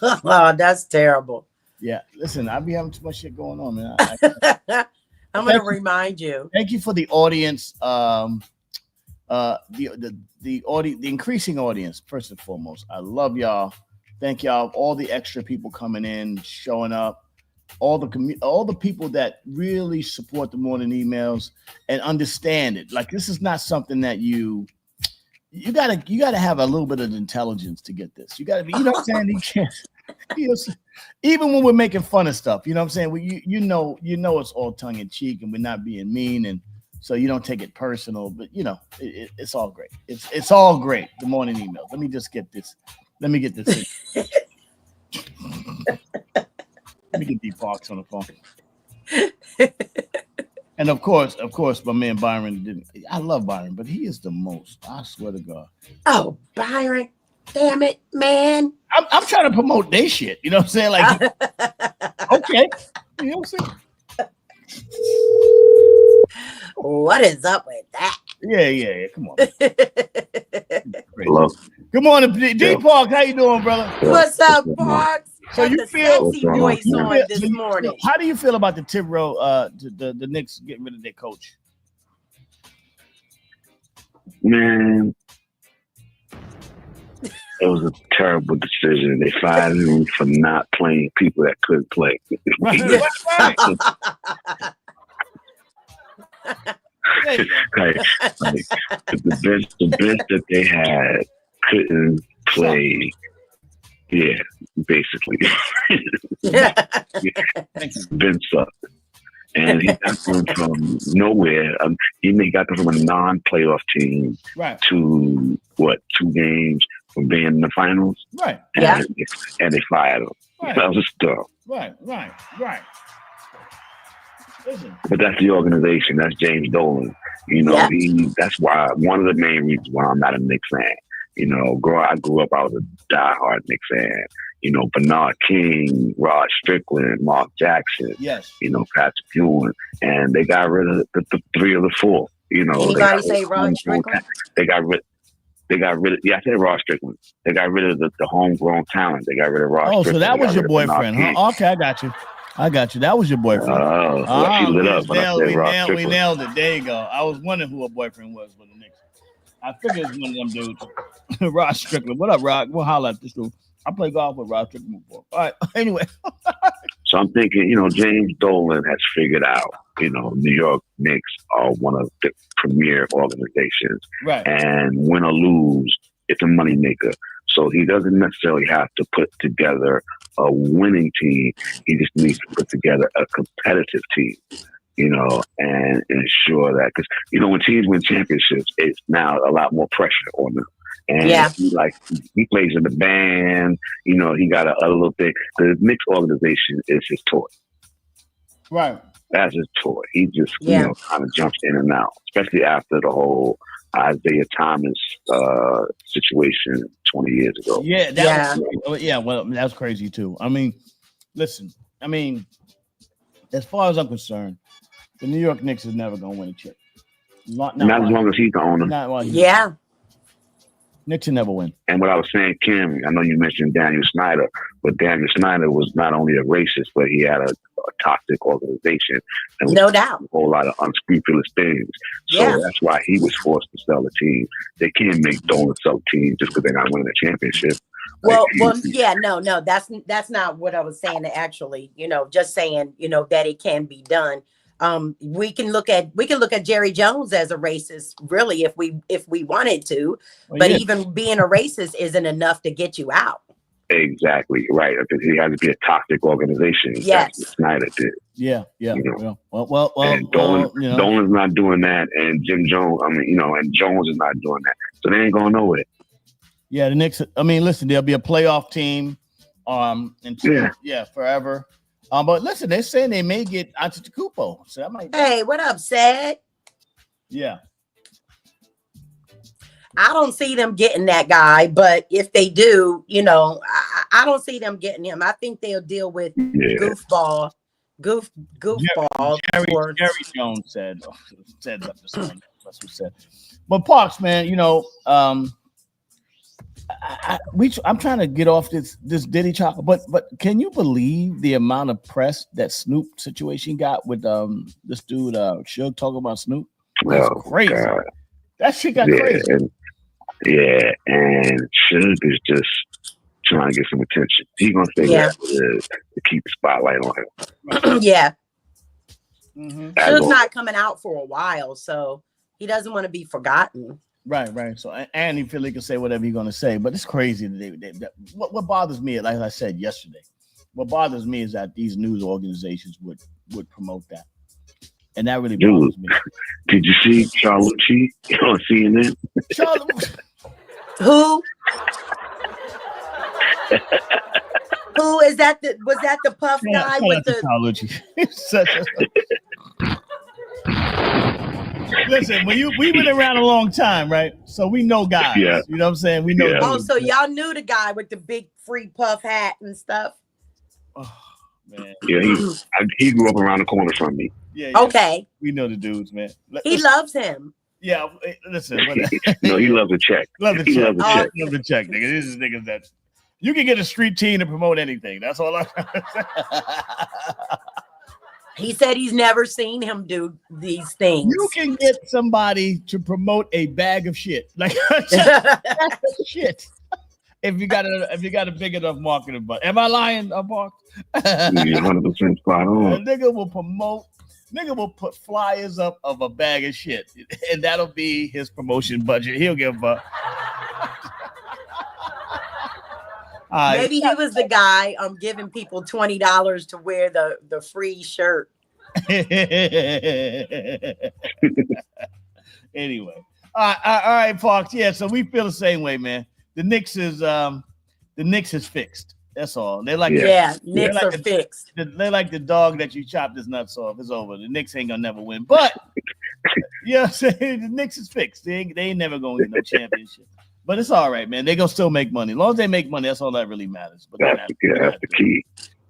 Oh, that's terrible. Yeah, listen, I be having too much shit going on, man. I'm gonna remind you. Thank you for the audience. The increasing audience, first and foremost. I love y'all. Thank y'all. All the extra people coming in, showing up. All the people that really support the morning emails and understand it. Like, this is not something that you gotta have a little bit of intelligence to get this. You gotta be, you know what I'm saying? You can't, even when we're making fun of stuff, you know what I'm saying? You know it's all tongue in cheek and we're not being mean, and so you don't take it personal. But it's all great. It's all great. The morning emails. Let me get this. Let me get D Parks on the phone. And of course, my man Byron didn't. I love Byron, but he is the most. I swear to God. Oh, Byron, damn it, man! I'm trying to promote their shit. You know what I'm saying? Like, okay, you know what I'm saying? What is up with that? Yeah. Come on. Hello. Good morning, D Parks. How you doing, brother? What's up, Parks? So you feel sexy voice on this morning? How do you feel about the Thibodeau, the Knicks getting rid of their coach? Man, it was a terrible decision. They fired him for not playing people that couldn't play. Right. The bench that they had couldn't play. Yeah, basically. Ben sucked. And he got them from nowhere. He got them from a non-playoff team to, 2 games from being in the finals? Right. And they fired him. Right. That was just dumb. Right. Listen. But that's the organization. That's James Dolan. That's why one of the main reasons why I'm not a Knicks fan. I grew up, I was a diehard Knicks fan. Bernard King, Rod Strickland, Mark Jackson, Patrick Ewing, and they got rid of the 3 of the 4. Anybody say Rod Strickland? They got rid of, I said Rod Strickland. They got rid of the homegrown talent. They got rid of Rod Strickland. Oh, so that was your boyfriend, huh? Okay, I got you. I got you. That was your boyfriend. Well, she lit up when I said Ross we Strickland. nailed it. There you go. I was wondering who her boyfriend was with the Knicks. I figured it was one of them dudes. Ross Strickland. What up, Rock? We'll holler at this dude. I played golf with Ross Strickland before. All right. Anyway. So I'm thinking, James Dolan has figured out, New York Knicks are one of the premier organizations. Right. And win or lose, it's a moneymaker. So he doesn't necessarily have to put together a winning team. He just needs to put together a competitive team, and ensure that, because, when teams win championships, it's now a lot more pressure on them. And he plays in the band, he got a little thing. The Knicks organization is his toy. Right. That's his toy. He just, kind of jumps in and out, especially after the whole Isaiah Thomas situation 20 years ago. Yeah. Well, that was crazy too. I mean, listen, as far as I'm concerned, the New York Knicks is never going to win a chip. Not as long as he's the owner. Not while Knicks will never win. And what I was saying, Kim, I know you mentioned Daniel Snyder, but Daniel Snyder was not only a racist, but he had a toxic organization. And no doubt. A whole lot of unscrupulous things. So that's why he was forced to sell the team. They can't make Dolan sell teams just because they're not winning a championship. No, that's not what I was saying. Actually, just saying, that it can be done. We can look at Jerry Jones as a racist, really, if we wanted to. But even being a racist isn't enough to get you out. Exactly right. Because he had to be a toxic organization. Yes, that's what Snyder did. Yeah. Well. And Dolan's not doing that, and Jim Jones. And Jones is not doing that. So they ain't going nowhere. Yeah, the Knicks. Listen, there'll be a playoff team. Until forever. But listen, they're saying they may get Antetokounmpo, so that might. Hey, what up, Sad? Yeah. I don't see them getting that guy, but if they do, I don't see them getting him. I think they'll deal with goofball. Jerry Jones said that. That's what he said. But Parks, man, I'm trying to get off this Diddy chocolate, but can you believe the amount of press that Snoop situation got with this dude Suge talking about Snoop? That's crazy. God. That shit got crazy. And Suge is just trying to get some attention. He's gonna say that to keep the spotlight on him. Mm-hmm. Suge's not coming out for a while, so he doesn't want to be forgotten. Right. So, and he feel he can say whatever he's going to say, but it's crazy. What bothers me, like I said yesterday, what bothers me is that these news organizations would promote that, and that really bothers me. Did you see Charlucci on CNN? Who? Who is that? Was that the puff guy with the Charlucci? Listen, we've been around a long time, right? So we know guys. Yeah. You know what I'm saying? We know. Oh, so y'all knew the guy with the big free puff hat and stuff. Oh man. Yeah, he grew up around the corner from me. Yeah. Okay. We know the dudes, man. He loves him. Yeah. Listen. No, he loves a check. Love the check, nigga. This is niggas that you can get a street team to promote anything. That's all I'm trying to say. He said he's never seen him do these things. You can get somebody to promote a bag of shit, like shit. If you got a big enough marketing budget. Am I lying, Mark? 100% spot on. A nigga will put flyers up of a bag of shit, and that'll be his promotion budget. He'll give up. Maybe he was the guy giving people $20 to wear the free shirt. Anyway, all right, Fox. Yeah, so we feel the same way, man. The Knicks is fixed. That's all. They're like Knicks are fixed. They're like the dog that you chopped his nuts off. It's over. The Knicks ain't gonna never win. But you know what I'm saying? The Knicks is fixed. They ain't never gonna win no championship. But it's all right, man. They're going to still make money. As long as they make money, that's all that really matters. But that's the key.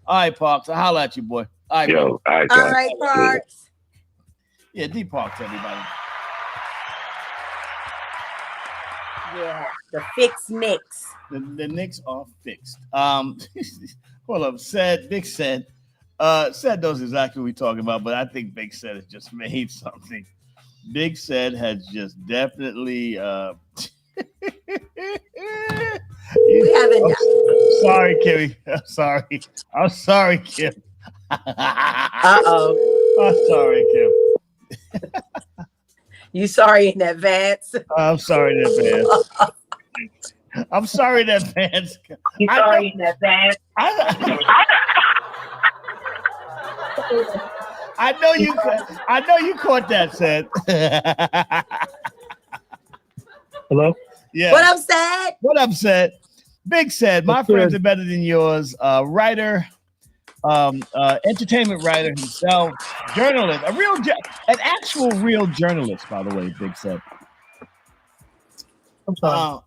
All right, Parks. I'll holler at you, boy. All right, all right, Parks. Yeah, D Parks, everybody. Yeah, the fixed Knicks. The Knicks are fixed. Hold up. Big said, Said knows exactly what we're talking about, but I think Big Said has just made something. Big Said has just definitely. We haven't done. Sorry, Kimmy. I'm sorry, Kim. Uh-oh. I'm sorry, Kim. You sorry in advance? I'm sorry in advance. I'm sorry in advance. You sorry in advance? I know you caught that, Said. Hello? Yeah. What up, Said? What up, Said? Big Said, my friends are better than yours. Writer, entertainment writer himself, journalist, an actual real journalist, by the way, Big Said. I'm sorry.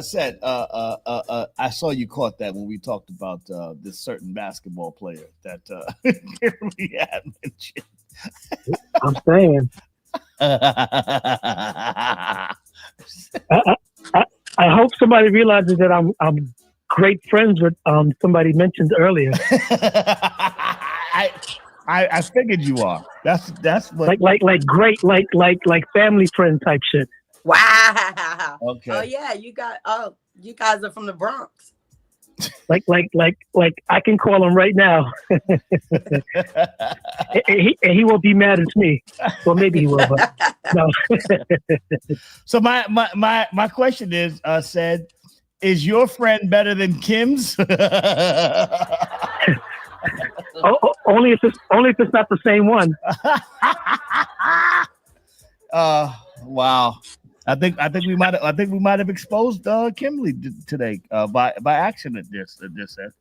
Said, I saw you caught that when we talked about this certain basketball player that we had mentioned. I'm saying. I hope somebody realizes that I'm great friends with somebody mentioned earlier. I figured you are. That's what like great like family friend type shit. Wow. Okay. Oh yeah, you guys are from the Bronx. Like I can call him right now. and he won't be mad at me. Well, maybe he will, but no. So my question is, Said, is your friend better than Kim's? Only if it's not the same one. Wow. I think we might have exposed Kimberly today by accident. This Said.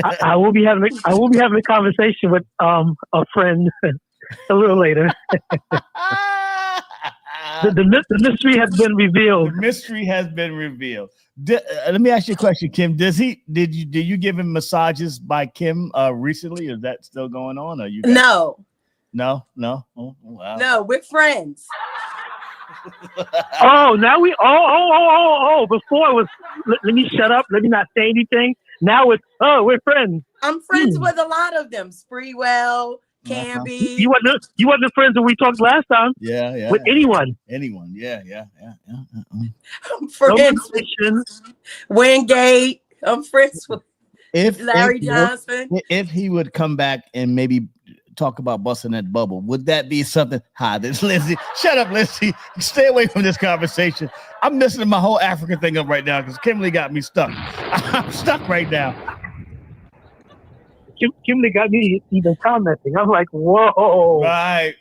I will be having a conversation with a friend a little later. The mystery has been revealed. The mystery has been revealed. Let me ask you a question, Kim. Did you give him massages by Kim recently? Is that still going on? Or you guys... No. Oh, wow. No, we're friends. Now we before it was let me shut up, let me not say anything. Now it's we're friends. I'm friends with a lot of them. Spreewell, Canby. You wasn't friends when we talked last time. Yeah. With anyone. Yeah. I'm friends with Wingate. I'm friends with Larry Johnson. If he would come back and maybe talk about busting that bubble, would that be something? Hi, this is Lindsay. Shut up, Lindsay. Stay away from this conversation. I'm messing my whole African thing up right now because Kimberly got me stuck. I'm stuck right now. Kimberly got me even commenting. I'm like, whoa. Right.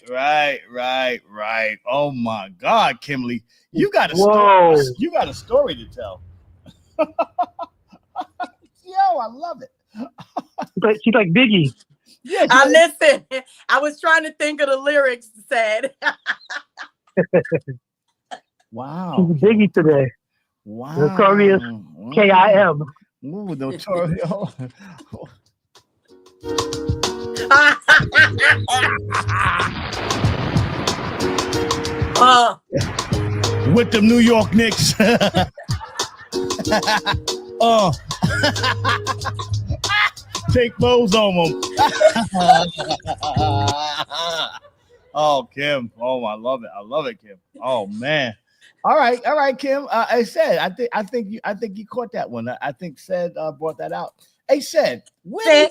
Oh my God, Kimberly, you got a story. You got a story to tell. Yo, I love it. She's like Biggie. Yeah, listen. I was trying to think of the lyrics. Said. Wow. She's Biggie today. Wow. Notorious K.I.M. Ooh, notorious. With the New York Knicks. Take those on them. Oh, Kim. Oh, I love it, Kim. Oh man. All right, Kim. I think you caught that one. I think Said brought that out. Hey, Said,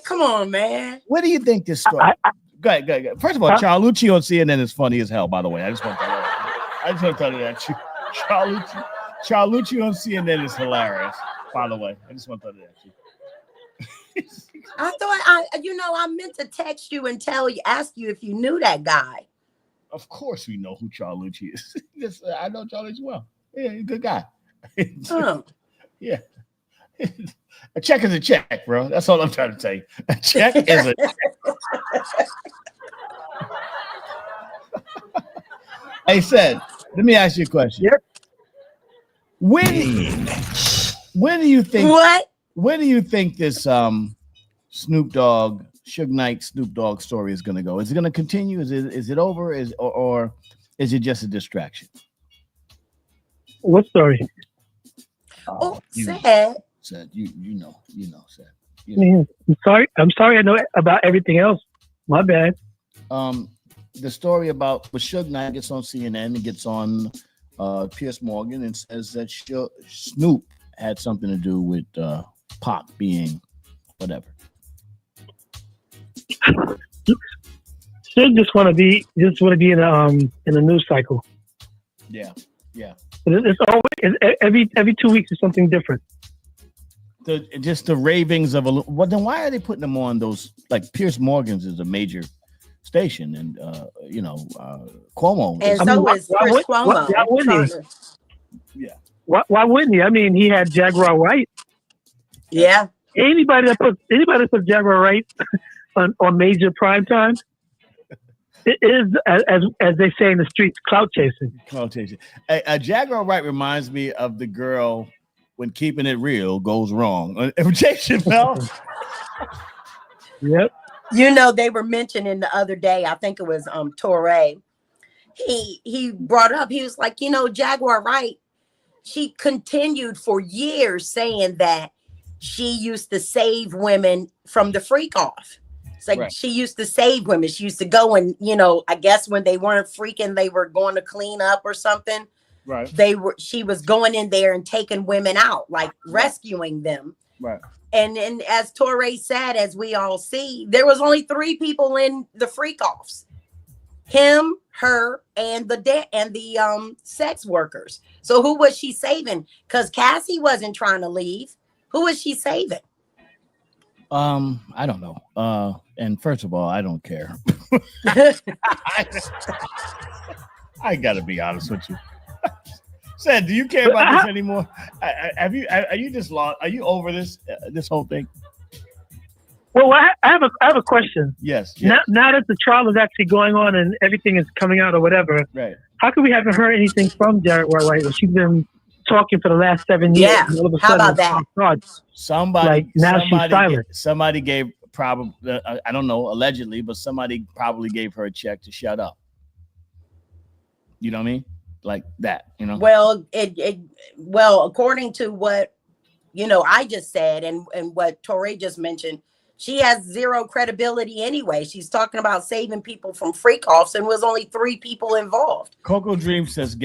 come on, man. Where do you think this story? Go ahead. First of all, Charlucci on CNN is funny as hell, by the way. I just want to tell you that. Charlucci on CNN is hilarious, by the way. I just want to tell you that. I thought I meant to text you and ask you if you knew that guy. Of course we know who Charlucci is. Yes, I know Charlucci well. Yeah, he's a good guy. Yeah. A check is a check, bro. That's all I'm trying to tell you. A check is a check. Hey, Said, let me ask you a question. Yep. When do you think When do you think this Snoop Dogg, Suge Knight, Snoop Dogg story is going to go? Is it going to continue? Is it over? Or is it just a distraction? What story? Said. You know, Said. I'm sorry. I know about everything else. My bad. The story about Suge Knight gets on CNN and gets on Piers Morgan and says that Snoop had something to do with Pac being whatever. Should just want to be in a news cycle. Yeah. It's always every 2 weeks is something different. Just the ravings of well, then why are they putting them on those? Like Piers Morgan's is a major station, and Cuomo. And so is Chris Cuomo. Why wouldn't he? Yeah. Why wouldn't he? I mean, he had Jaguar Wright. Yeah. Anybody that puts Jaguar Wright on major prime time, it is as they say in the streets, clout chasing. Clout chasing. Jaguar Wright reminds me of the girl when Keeping It Real goes wrong. Jay Chappelle. Yep. You know, they were mentioning the other day, I think it was Torre. He brought up, he was like, Jaguar Wright, she continued for years saying that she used to save women from the freak off. It's like She used to save women. She used to go and, I guess when they weren't freaking, they were going to clean up or something. Right. She was going in there and taking women out, like rescuing them. Right. And as Torre said, as we all see, there was only 3 people in the freak offs: him, her, and the sex workers. So who was she saving? Because Cassie wasn't trying to leave. Who was she saving? I don't know. And first of all, I don't care. I gotta be honest with you. Said, do you care about this anymore? Are you just lost? Are you over this whole thing? Well, I have a question. Yes. Now that the trial is actually going on and everything is coming out or whatever, right? How come we haven't heard anything from Jaguar Wright? She's been talking for the last 7 years. Yeah. How about that? Somebody she's silent. Somebody gave probably I don't know, allegedly, but somebody probably gave her a check to shut up. You know what I mean? Like that, Well, well, according to what I just said and what Torre just mentioned, she has zero credibility anyway. She's talking about saving people from freak offs, and was only 3 people involved. Coco Dream says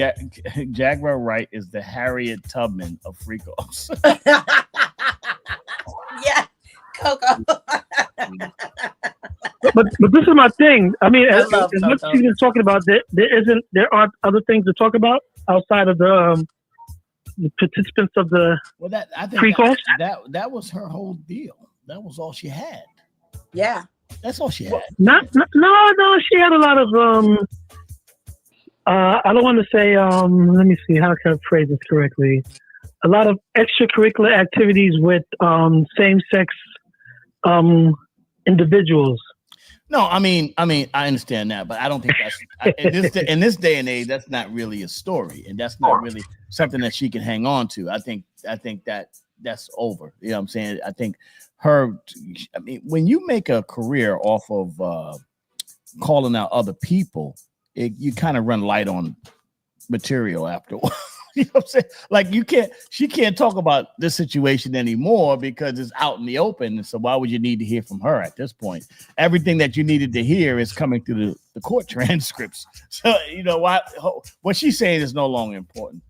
Jaguar Wright is the Harriet Tubman of freak offs. Yeah, Coco. But this is my thing. I mean, as much as she's been talking about, there aren't other things to talk about outside of the participants of the freak-offs. That was her whole deal. That was all she had. Yeah, that's all she had. No. She had a lot of I don't want to say. Let me see. How can I phrase this correctly? A lot of extracurricular activities with same-sex individuals. No, I mean, I understand that, but I don't think that's in this day and age. That's not really a story, and that's not really something that she can hang on to. I think that's over. You know what I'm saying? I think when you make a career off of calling out other people, you kind of run light on material after a while. You know what I'm saying? Like she can't talk about this situation anymore because it's out in the open. So why would you need to hear from her at this point? Everything that you needed to hear is coming through the court transcripts. So what she's saying is no longer important.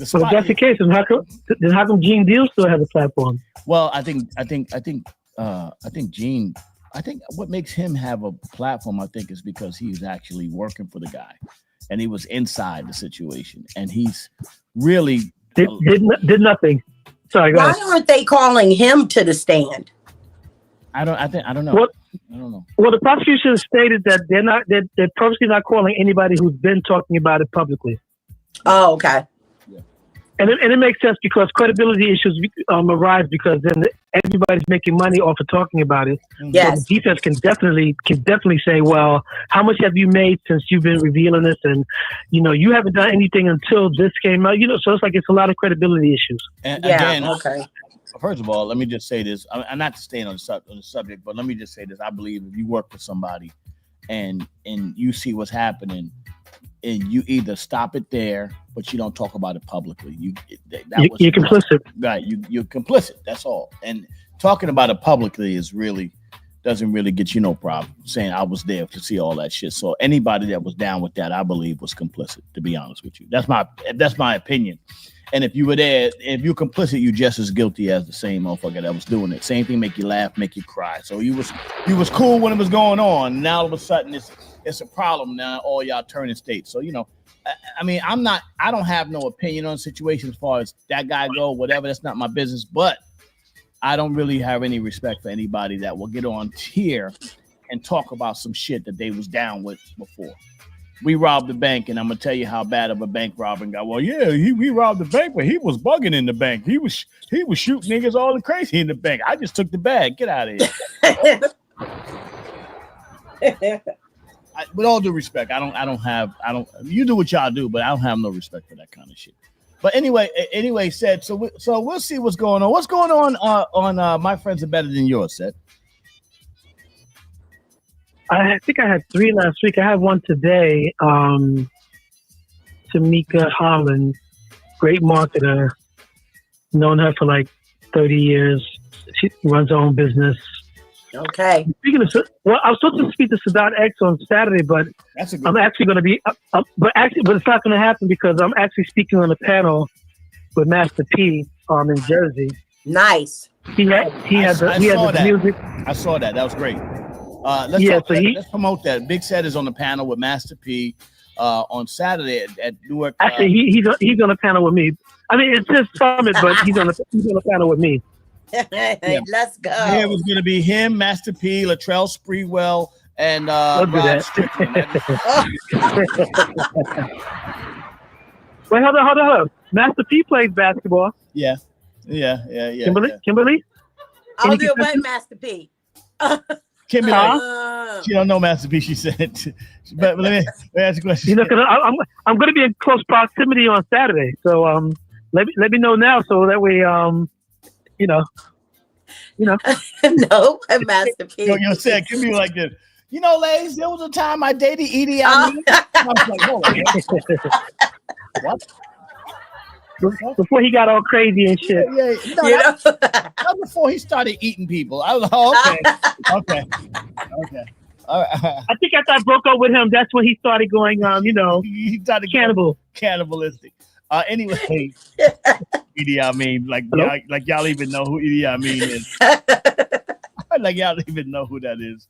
So if that's the case, then how come Gene Deal still has a platform? Well, I think Gene. I think what makes him have a platform, I think, is because he's actually working for the guy. And he was inside the situation, and he's really did nothing. Sorry, go ahead. Why aren't they calling him to the stand? I don't know. What? I don't know. Well, the prosecution stated that they're purposely not calling anybody who's been talking about it publicly. Oh, okay. Yeah. And it makes sense because credibility issues arise because then everybody's making money off of talking about it. Yes. So the defense can definitely say, well, how much have you made since you've been revealing this? And, you haven't done anything until this came out, so it's like it's a lot of credibility issues. And yeah, again, okay. First of all, let me just say this. I'm not staying on the subject, but let me just say this. I believe if you work for somebody and you see what's happening, you either stop it there, but you don't talk about it publicly. You're complicit. Right. You're complicit. That's all. And talking about it publicly doesn't really get you no problem. Saying I was there to see all that shit. So anybody that was down with that, I believe, was complicit. To be honest with you, that's my opinion. And if you were there, if you're complicit, you're just as guilty as the same motherfucker that was doing it. Same thing, make you laugh, make you cry. So you was cool when it was going on. Now all of a sudden it's a problem. Now all y'all turning states. So I mean, I don't have no opinion on the situation as far as that guy go, whatever. That's not my business. But I don't really have any respect for anybody that will get on here and talk about some shit that they was down with before. We robbed the bank, and I'm gonna tell you how bad of a bank robbing got. Well, yeah, we robbed the bank, but he was bugging in the bank. He was shooting niggas all the crazy in the bank. I just took the bag. Get out of here. With all due respect, I don't. You do what y'all do, but I don't have no respect for that kind of shit. But anyway, said so we'll see what's going on. What's going on My Friends Are Better Than Yours, Seth? I think I had 3 last week. I have one today. Tamika Holland, great marketer. Known her for like 30 years. She runs her own business. Okay. Speaking of, I was supposed to speak to Sadat X on Saturday, but I'm actually going to be, but it's not going to happen because I'm actually speaking on a panel with Master P in Jersey. Nice. He had the music. I saw that. That was great. Let's promote that. Big Set is on the panel with Master P on Saturday at Newark. Actually, he's on a panel with me. I mean, it's his summit, but he's on a panel with me. Let's go. Yeah, it was going to be him, Master P, Latrell Sprewell, and Rod Strickland. Wait, hold on. Master P plays basketball. Yeah. Kimberly? I'll do it with Master P. Kimberly, she don't know Master P. She said, but let me ask you a question. Because I'm going to be in close proximity on Saturday, so let me know now, so that way No, Master P. Yo, said, give me like this. Ladies, there was a time I dated Edie. I was like, hold on. What? Before he got all crazy and shit. Yeah. Not before he started eating people. I was like, okay. All right. I think after I broke up with him, that's when he started going, he started cannibalistic. Anyway, Idi Amin, like y'all even know who Idi Amin is. Like y'all even know who that is.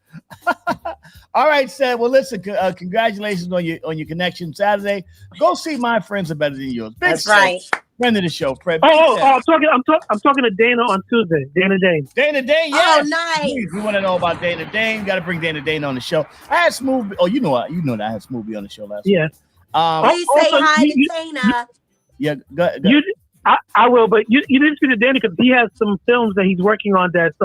All right, Seth. Well, listen. Congratulations on your connection Saturday. Go see My Friends Are Better Than Yours. That's Seth, right. Friend of the show, Fred. I'm talking to Dana on Tuesday. Dana Dane. Yes. Oh, nice. Please, we want to know about Dana Dane. Got to bring Dana Dane on the show. I had Smoothie. Oh, you know that I had Smoothie on the show last week. Please say hi to Dana. Yeah, go. I will, but you didn't speak to Danny because he has some films that he's working on that's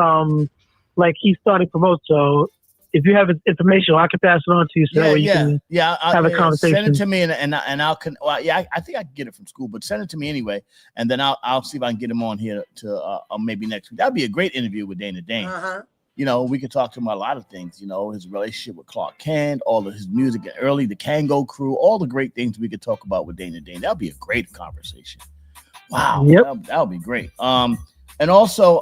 like he's starting to promote. So if you have information, I can pass it on to you so you can have a conversation. Send it to me and I'll I think I can get it from school, but send it to me anyway, and then I'll see if I can get him on here to maybe next week. That'd be a great interview with Dana Dane. We could talk to him about a lot of things, his relationship with Clark Kent, all of his music, early the Kango Crew, all the great things we could talk about with Dana Dane. That'd be a great conversation. Wow. Yep. That would be great. And also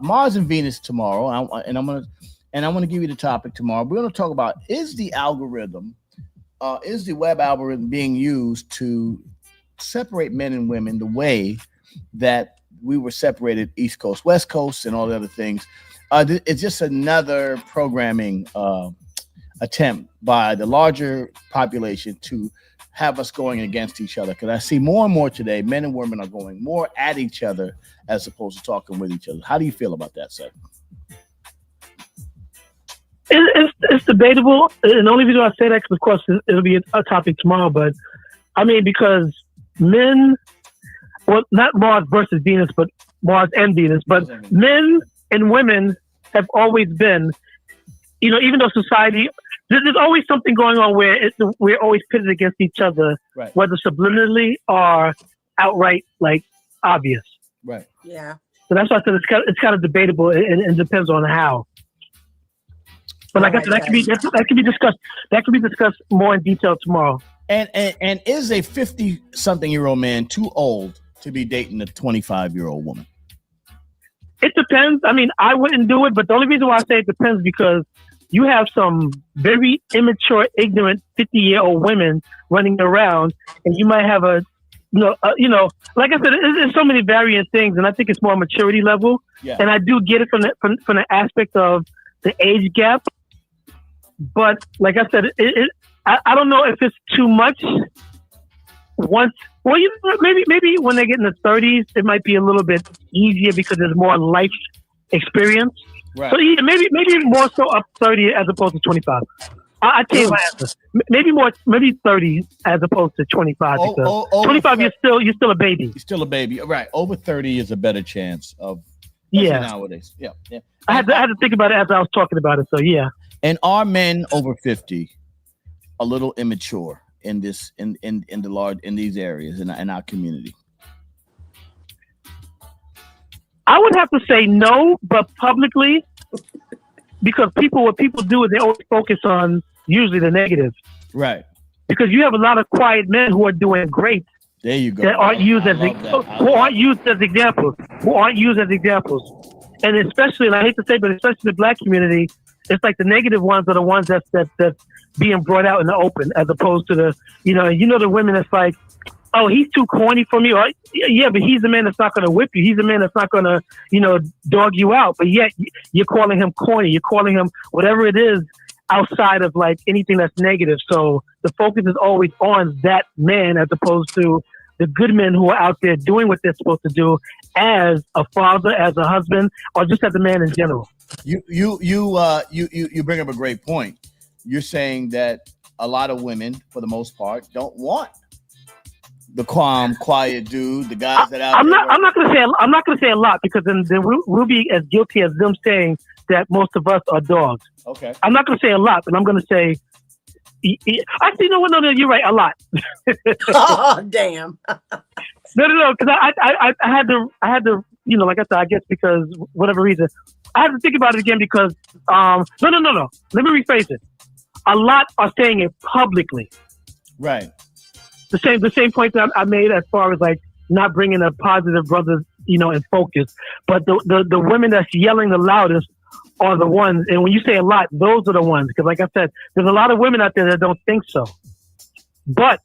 Mars and Venus tomorrow. I'm gonna give you the topic tomorrow. We're gonna talk about is the web algorithm being used to separate men and women the way that we were separated East Coast, West Coast, and all the other things. It's just another programming attempt by the larger population to have us going against each other. Because I see more and more today, men and women are going more at each other as opposed to talking with each other. How do you feel about that, Seth? It's debatable. And the only reason I say that, because of course it'll be a topic tomorrow, but I mean, because men, well, not Mars versus Venus, but Mars and Venus, but men and women have always been, even though society, there's always something going on where we're always pitted against each other, right, whether subliminally or outright, like, obvious. Right. Yeah. So that's why I said it's kind of debatable, and it depends on how. But like I said, that can be discussed. That can be discussed more in detail tomorrow. And is a 50-something-year-old man too old to be dating a 25-year-old woman? It depends. I mean, I wouldn't do it, but the only reason why I say it depends because you have some very immature, ignorant 50-year-old women running around, and you might have like I said, there's so many variant things, and I think it's more maturity level. Yeah. And I do get it from the aspect of the age gap, but like I said, I don't know if it's too much. Maybe when they get in the 30s, it might be a little bit easier because there's more life experience. Right. So yeah, maybe more so up 30 as opposed to 25. I change my answer. Maybe 30 as opposed to 25 because 25 you're still a baby. You're still a baby, right? Over 30 is a better chance of nowadays. Yeah. I had to think about it as I was talking about it. So yeah. And are men over 50 a little immature in these areas in our community? I would have to say no, but publicly, because what people do is they always focus on usually the negative. Right. Because you have a lot of quiet men who are doing great. There you go. That aren't used as examples. And especially, and I hate to say, but especially the black community, it's like the negative ones are the ones that's being brought out in the open, as opposed to the the women that's like, oh, he's too corny for me. Or, yeah, but he's the man that's not going to whip you. He's the man that's not going to, dog you out. But yet you're calling him corny. You're calling him whatever it is outside of like anything that's negative. So the focus is always on that man as opposed to the good men who are out there doing what they're supposed to do as a father, as a husband, or just as a man in general. You bring up a great point. You're saying that a lot of women, for the most part, don't want the calm, quiet dude, the guys that out. I'm not going to say a lot because then we'll be as guilty as them saying that most of us are dogs. Okay. I'm not going to say a lot, but I'm going to say. Actually, no, you're right. A lot. Oh, damn. No, because I had to, like I said, I guess because whatever reason, I had to think about it again because, no. Let me rephrase it. A lot are saying it publicly. Right. The same point that I made as far as like not bringing a positive brothers, in focus, but the women that's yelling the loudest are the ones. And when you say a lot, those are the ones. Because like I said, there's a lot of women out there that don't think so. But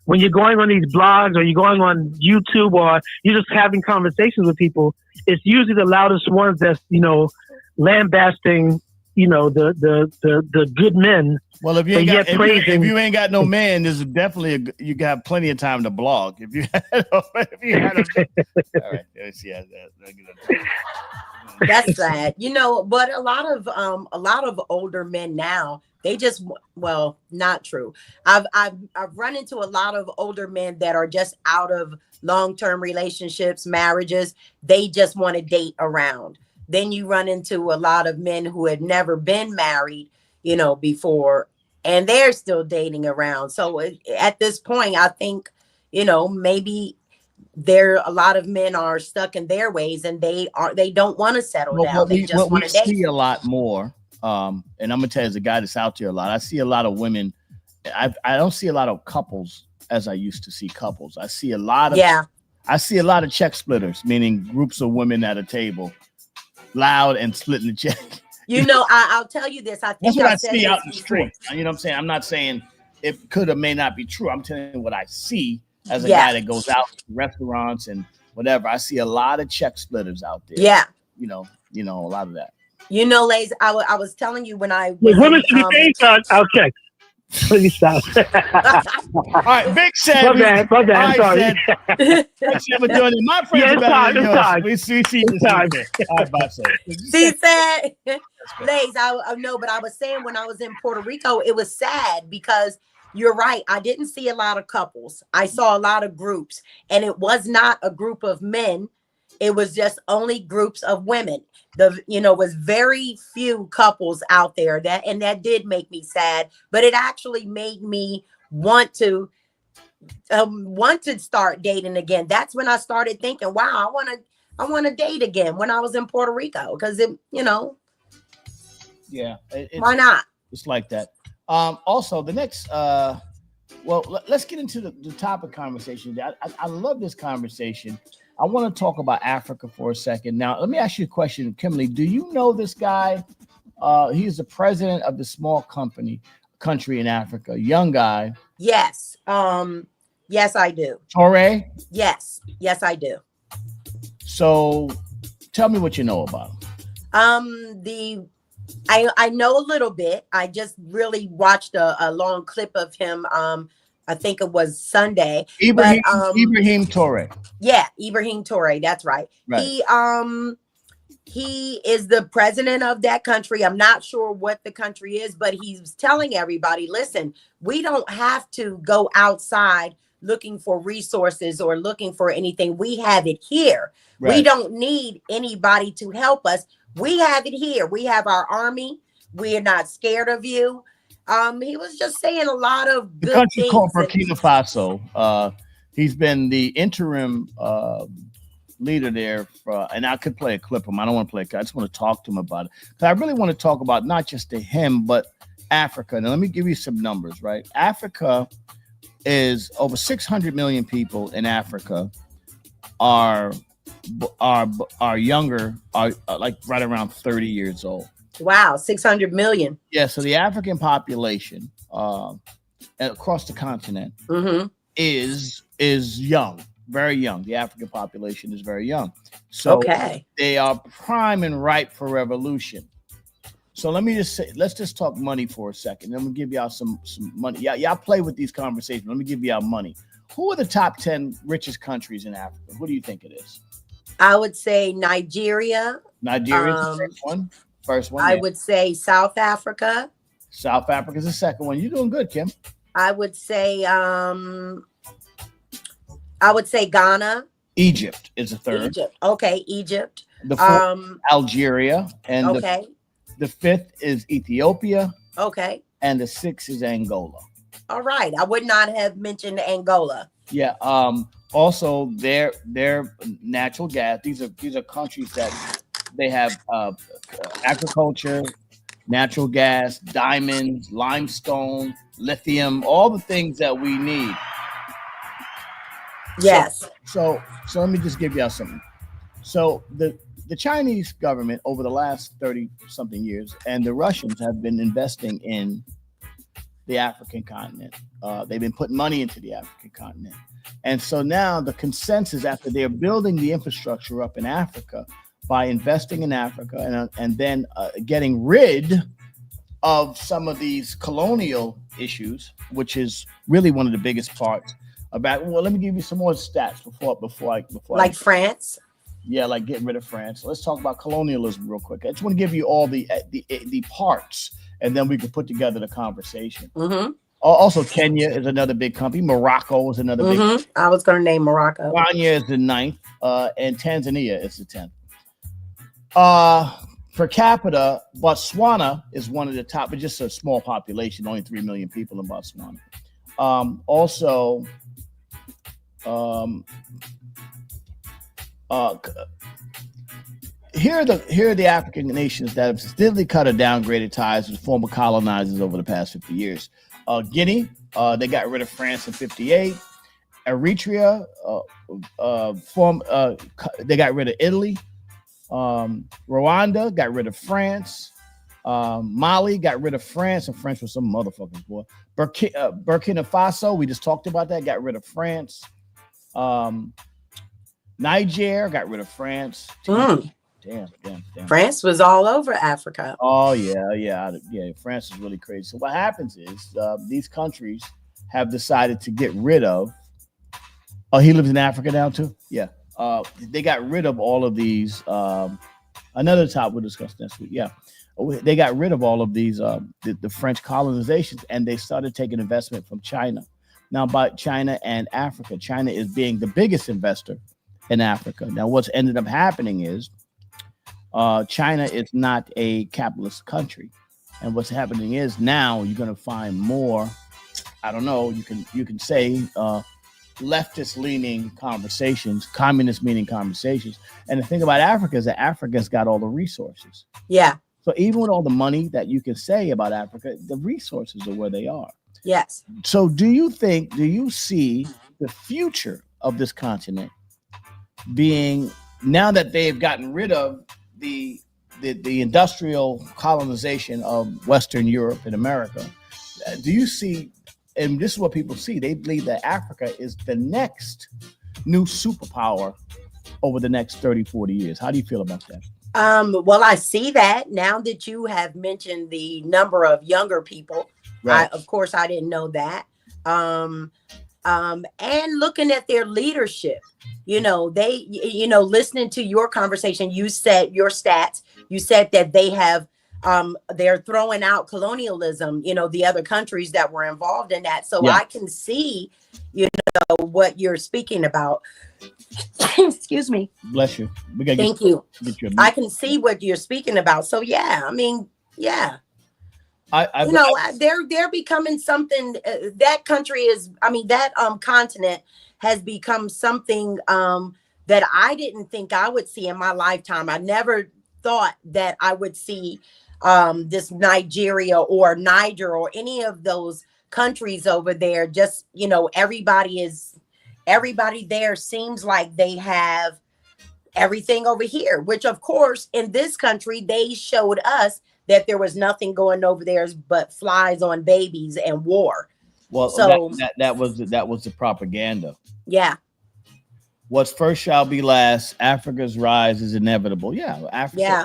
when you're going on these blogs or you're going on YouTube or you're just having conversations with people, it's usually the loudest ones that's, lambasting, the good men. Well, if you ain't got no man, there's definitely you got plenty of time to blog. If you had all right, yeah, that's sad. But a lot of older men now, they just, not true. I've run into a lot of older men that are just out of long-term relationships, marriages. They just want to date around. Then you run into a lot of men who had never been married, before, and they're still dating around. So at this point, I think, maybe a lot of men are stuck in their ways and they don't want to settle down. They just want to date. We see a lot more. And I'm gonna tell you, as a guy that's out there a lot, I see a lot of women. I don't see a lot of couples as I used to see couples. I see a lot of check splitters, meaning groups of women at a table, loud and splitting the check. I'll tell you this. I think that's what I see out in the street. You know what I'm saying? I'm not saying it could or may not be true. I'm telling you what I see as a guy that goes out to restaurants and whatever. I see a lot of check splitters out there. Yeah. A lot of that. Lays, I was telling you when I was women should be paying I'll check. Please stop. All right, Vic said. My bad. Sorry. We're doing it. My friends it's time. We see this time. All right, bye, sir. She said, Lays, I know, but I was saying when I was in Puerto Rico, it was sad because you're right. I didn't see a lot of couples. I saw a lot of groups, and it was not a group of men. It was just only groups of women. Was very few couples out there that did make me sad, but it actually made me want to start dating again. That's when I started thinking, wow, I want to date again when I was in Puerto Rico. Cause Yeah, Why not? It's like that. Also, the next, let's get into the topic conversation. I love this conversation. I want to talk about Africa for a second. Now, let me ask you a question, Kimberly. Do you know this guy? He's the president of the small country in Africa, young guy. Yes. Yes, I do. Toure? Yes, I do. So tell me what you know about him. I know a little bit. I just really watched a long clip of him. I think it was Sunday. Ibrahim Toure. Yeah, Ibrahim Toure. That's right. He is the president of that country. I'm not sure what the country is, but he's telling everybody, listen, we don't have to go outside looking for resources or looking for anything. We have it here. Right. We don't need anybody to help us. We have it here. We have our army. We're not scared of you. He was just saying a lot of good country things. Called Burkina Faso. He's been the interim leader there, and I could play a clip of him. I don't want to play it. I just want to talk to him about it. Because I really want to talk about not just to him, but Africa. Now, let me give you some numbers, right? Africa is over 600 million people in Africa are younger, are like right around 30 years old. Wow, 600 million. Yeah, so the African population across the continent is young, very young. The African population is very young. So they are prime and ripe for revolution. So let me just say, let's just talk money for a second. I'm gonna give y'all some money. Y'all play with these conversations. Let me give y'all money. Who are the top 10 richest countries in Africa? Who do you think it is? I would say Nigeria. Nigeria is the first one. I would say South Africa. South Africa is the second one. You're doing good, Kim. I would say Ghana. Egypt is the third. Egypt. Okay, Egypt. The fourth, Algeria. And the fifth is Ethiopia. Okay. And the sixth is Angola. All right. I would not have mentioned Angola. Yeah. Also, their natural gas. These are countries that they have agriculture, natural gas, diamonds, limestone, lithium, all the things that we need. Yes. So let me just give y'all something. So the Chinese government over the last 30 something years and the Russians have been investing in the African continent. They've been putting money into the African continent. And so now the consensus after they're building the infrastructure up in Africa by investing in Africa and then getting rid of some of these colonial issues, which is really one of the biggest parts about. Well, let me give you some more stats before France. Yeah, like getting rid of France. Let's talk about colonialism real quick. I just want to give you all the parts, and then we can put together the conversation. Mm-hmm. Also, Kenya is another big country. Morocco is another big country. I was going to name Morocco. Kenya is the 9th, and Tanzania is the 10th. Per capita, Botswana is one of the top, but just a small population, only 3 million people in Botswana. Here are the African nations that have steadily cut or downgraded ties with former colonizers over the past 50 years. Guinea, they got rid of France in 58. Eritrea, they got rid of Italy. Rwanda got rid of France. Mali got rid of France, and France was some motherfuckers, boy. Burkina Faso, we just talked about that, got rid of France. Niger got rid of France. Damn. France was all over Africa. Oh, yeah. France is really crazy. So what happens is these countries have decided to get rid of. Oh, he lives in Africa now too? Yeah. They got rid of all of these. Another topic we'll discuss next week. Yeah. They got rid of all of these, the French colonizations, and they started taking investment from China. Now, by China and Africa, China is being the biggest investor in Africa. Now, what's ended up happening is China is not a capitalist country. And what's happening is now you're going to find more, I don't know, you can say leftist-leaning conversations, communist-meaning conversations. And the thing about Africa is that Africa's got all the resources. Yeah. So even with all the money that you can say about Africa, the resources are where they are. Yes. So do you see the future of this continent being, now that they've gotten rid of the industrial colonization of Western Europe and America, do you see, and this is what people see, they believe that Africa is the next new superpower over the next 30, 40 years. How do you feel about that? Well, I see that now that you have mentioned the number of younger people. Right. Of course, I didn't know that. And looking at their leadership, listening to your conversation, you said your stats, you said that they have, they're throwing out colonialism, the other countries that were involved in that. So Yeah. I can see, what you're speaking about. Excuse me. Bless you. We gotta Thank you. Get you I can see what you're speaking about. So yeah, I mean, yeah. They're becoming something. That country is, that continent has become something that I didn't think I would see in my lifetime. I never thought that I would see this Nigeria or Niger or any of those countries over there. Just, everybody there seems like they have everything over here, which of course in this country, they showed us that there was nothing going over there but flies on babies and war. Well, so that was the propaganda. Yeah. What's first shall be last. Africa's rise is inevitable. Yeah, Africa. Yeah.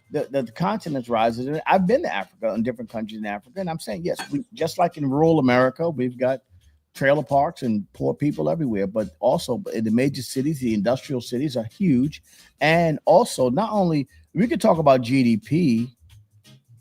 The continent's rise is. I've been to Africa in different countries in Africa, and I'm saying yes. We just like in rural America, we've got trailer parks and poor people everywhere, but also in the major cities, the industrial cities are huge, and also not only we could talk about GDP.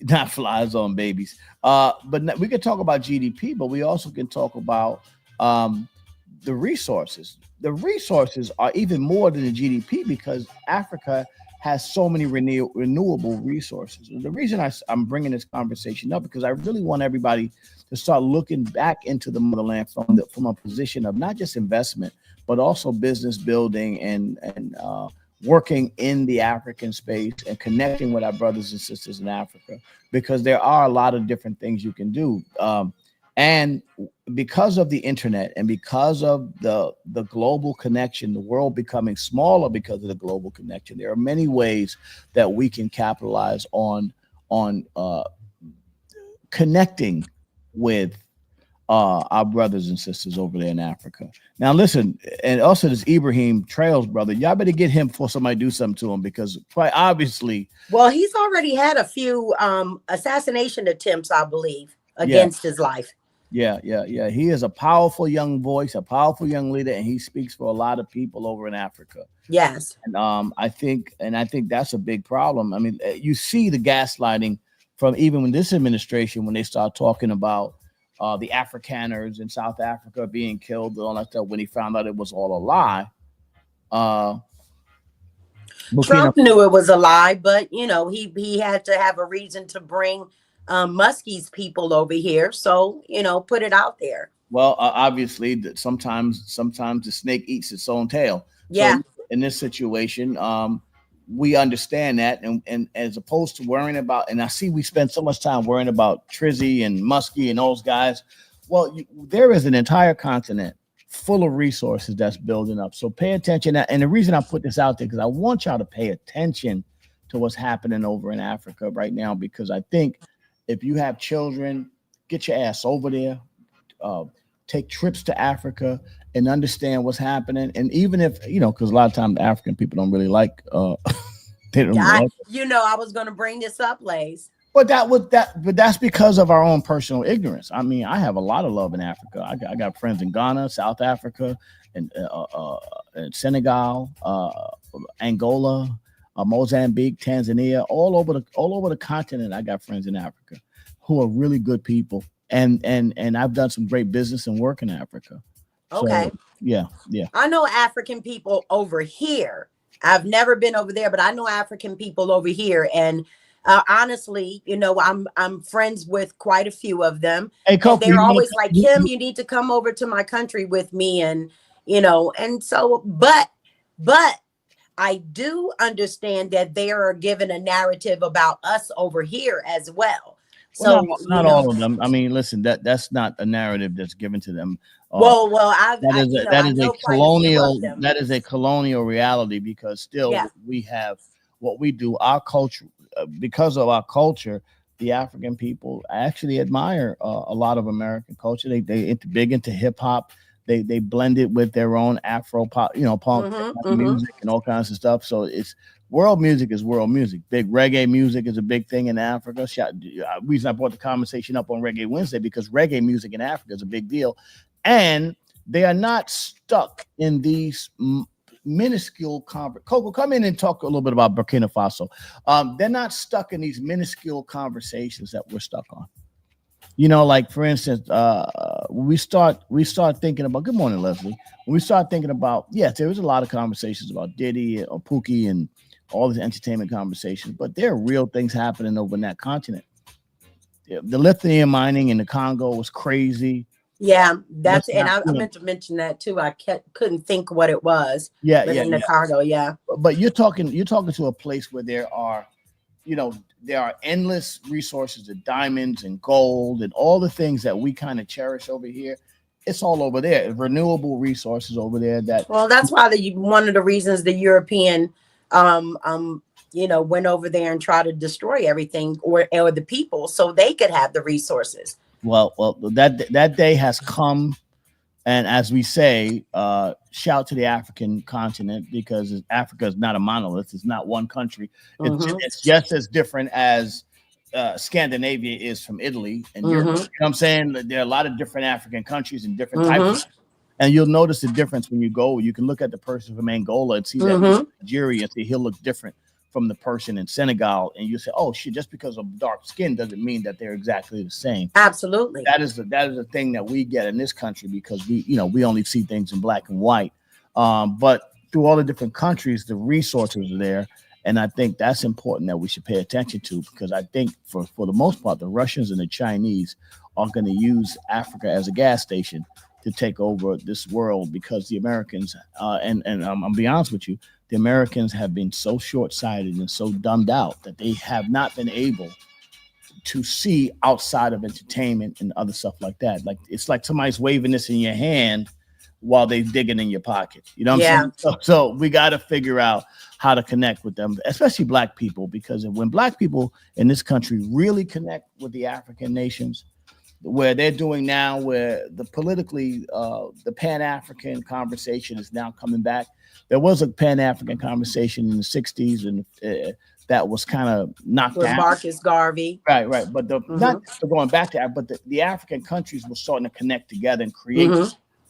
Not flies on babies. But we could talk about GDP, but we also can talk about the resources. The resources are even more than the GDP because Africa has so many renewable resources. The reason I'm bringing this conversation up because I really want everybody to start looking back into the motherland from a position of not just investment, but also business building and working in the African space and connecting with our brothers and sisters in Africa, because there are a lot of different things you can do. And because of the internet and because of the global connection, the world becoming smaller because of the global connection, there are many ways that we can capitalize on connecting with our brothers and sisters over there in Africa. Now, listen, and also this Ibrahim Trails brother, y'all better get him before somebody do something to him, because quite obviously. Well, he's already had a few assassination attempts, I believe, against his life. Yeah. He is a powerful young voice, a powerful young leader, and he speaks for a lot of people over in Africa. Yes. And I think that's a big problem. I mean, you see the gaslighting from even when this administration, when they start talking about the Afrikaners in South Africa being killed, all that stuff, when he found out it was all a lie. Trump knew it was a lie, but he had to have a reason to bring Muskie's people over here. So, put it out there. Well, obviously sometimes the snake eats its own tail. Yeah. So in this situation, we understand that, and as opposed to worrying about, and I see we spend so much time worrying about Trizzy and Muskie and those guys. Well, there is an entire continent full of resources that's building up. So pay attention. And the reason I put this out there, because I want y'all to pay attention to what's happening over in Africa right now, because I think if you have children, get your ass over there, take trips to Africa and understand what's happening. And even if, because a lot of times the African people don't really like, they don't like it. I was going to bring this up, Lays. But that's because of our own personal ignorance. I mean, I have a lot of love in Africa. I got friends in Ghana, South Africa, and Senegal, Angola, Mozambique, Tanzania, all over the continent. I got friends in Africa who are really good people, and I've done some great business and work in Africa. Okay. So, yeah. I know African people over here. I've never been over there, but I know African people over here, and honestly, I'm friends with quite a few of them. Hey, and they're always like, Kim, you need to come over to my country with me, and and so, but I do understand that they are given a narrative about us over here as well. So Well, not all of them. I mean, listen, that's not a narrative that's given to them. Well, That is a colonial them. that is a colonial reality, because still Yeah. we have what we do. Our culture, because of our culture, the African people actually admire a lot of American culture. They big into hip hop. They blend it with their own Afro pop, punk music and all kinds of stuff. So it's world music is world music. Big reggae music is a big thing in Africa. Reason I brought the conversation up on Reggae Wednesday, because reggae music in Africa is a big deal, and they are not stuck in these minuscule Coco, come in and talk a little bit about Burkina Faso. They're not stuck in these minuscule conversations that we're stuck on. Like for instance, when we start thinking about, good morning, Leslie. When we start thinking about, yes, there was a lot of conversations about Diddy or Pookie and all these entertainment conversations, but there are real things happening over in that continent. The lithium mining in the Congo was crazy. Yeah, I meant to mention that too. I couldn't think what it was. In the Congo, But you're talking to a place where there are endless resources of diamonds and gold and all the things that we kind of cherish over here. It's all over there. Renewable resources over there. That's why one of the reasons the European, went over there and tried to destroy everything or the people so they could have the resources. Well, that day has come, and as we say, shout to the African continent, because Africa is not a monolith. It's not one country. It's just as different as Scandinavia is from Italy and Europe. You know what I'm saying? There are a lot of different African countries and different types. And you'll notice the difference when you go. You can look at the person from Angola and see that Nigeria and see he'll look different from the person in Senegal, and you say, "Oh shit!" Just because of dark skin doesn't mean that they're exactly the same. Absolutely, that is the thing that we get in this country, because we only see things in black and white. But through all the different countries, the resources are there, and I think that's important that we should pay attention to, because I think for the most part, the Russians and the Chinese are going to use Africa as a gas station to take over this world, because the Americans and I'll be honest with you, the Americans have been so short-sighted and so dumbed out that they have not been able to see outside of entertainment and other stuff like that. Like it's like somebody's waving this in your hand while they're digging in your pocket. You know what I'm saying? So we got to figure out how to connect with them, especially black people, because when black people in this country really connect with the African nations, where they're doing now, where the politically, the Pan-African conversation is now coming back. There was a Pan-African conversation in the 60s, and that was kind of knocked with down. Marcus Garvey. Right. But not going back to that, but the African countries were starting to connect together and create.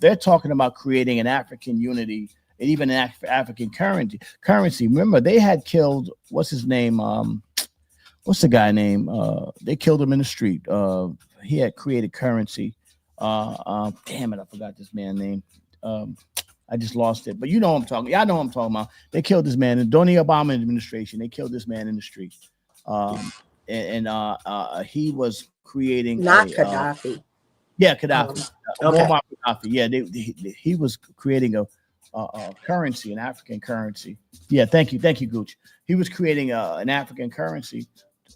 They're talking about creating an African unity and even an African currency. Remember, they had killed, what's his name? What's the guy name? They killed him in the street. He had created currency. Damn it, I forgot this man's name. I just lost it. But you know what I'm talking. Yeah, I know what I'm talking about. They killed this man during the Obama administration. They killed this man in the street. He was creating not Gaddafi. Gaddafi. Okay. Muammar Gaddafi. Yeah, he was creating a currency, an African currency. Yeah, thank you, Gooch. He was creating an African currency,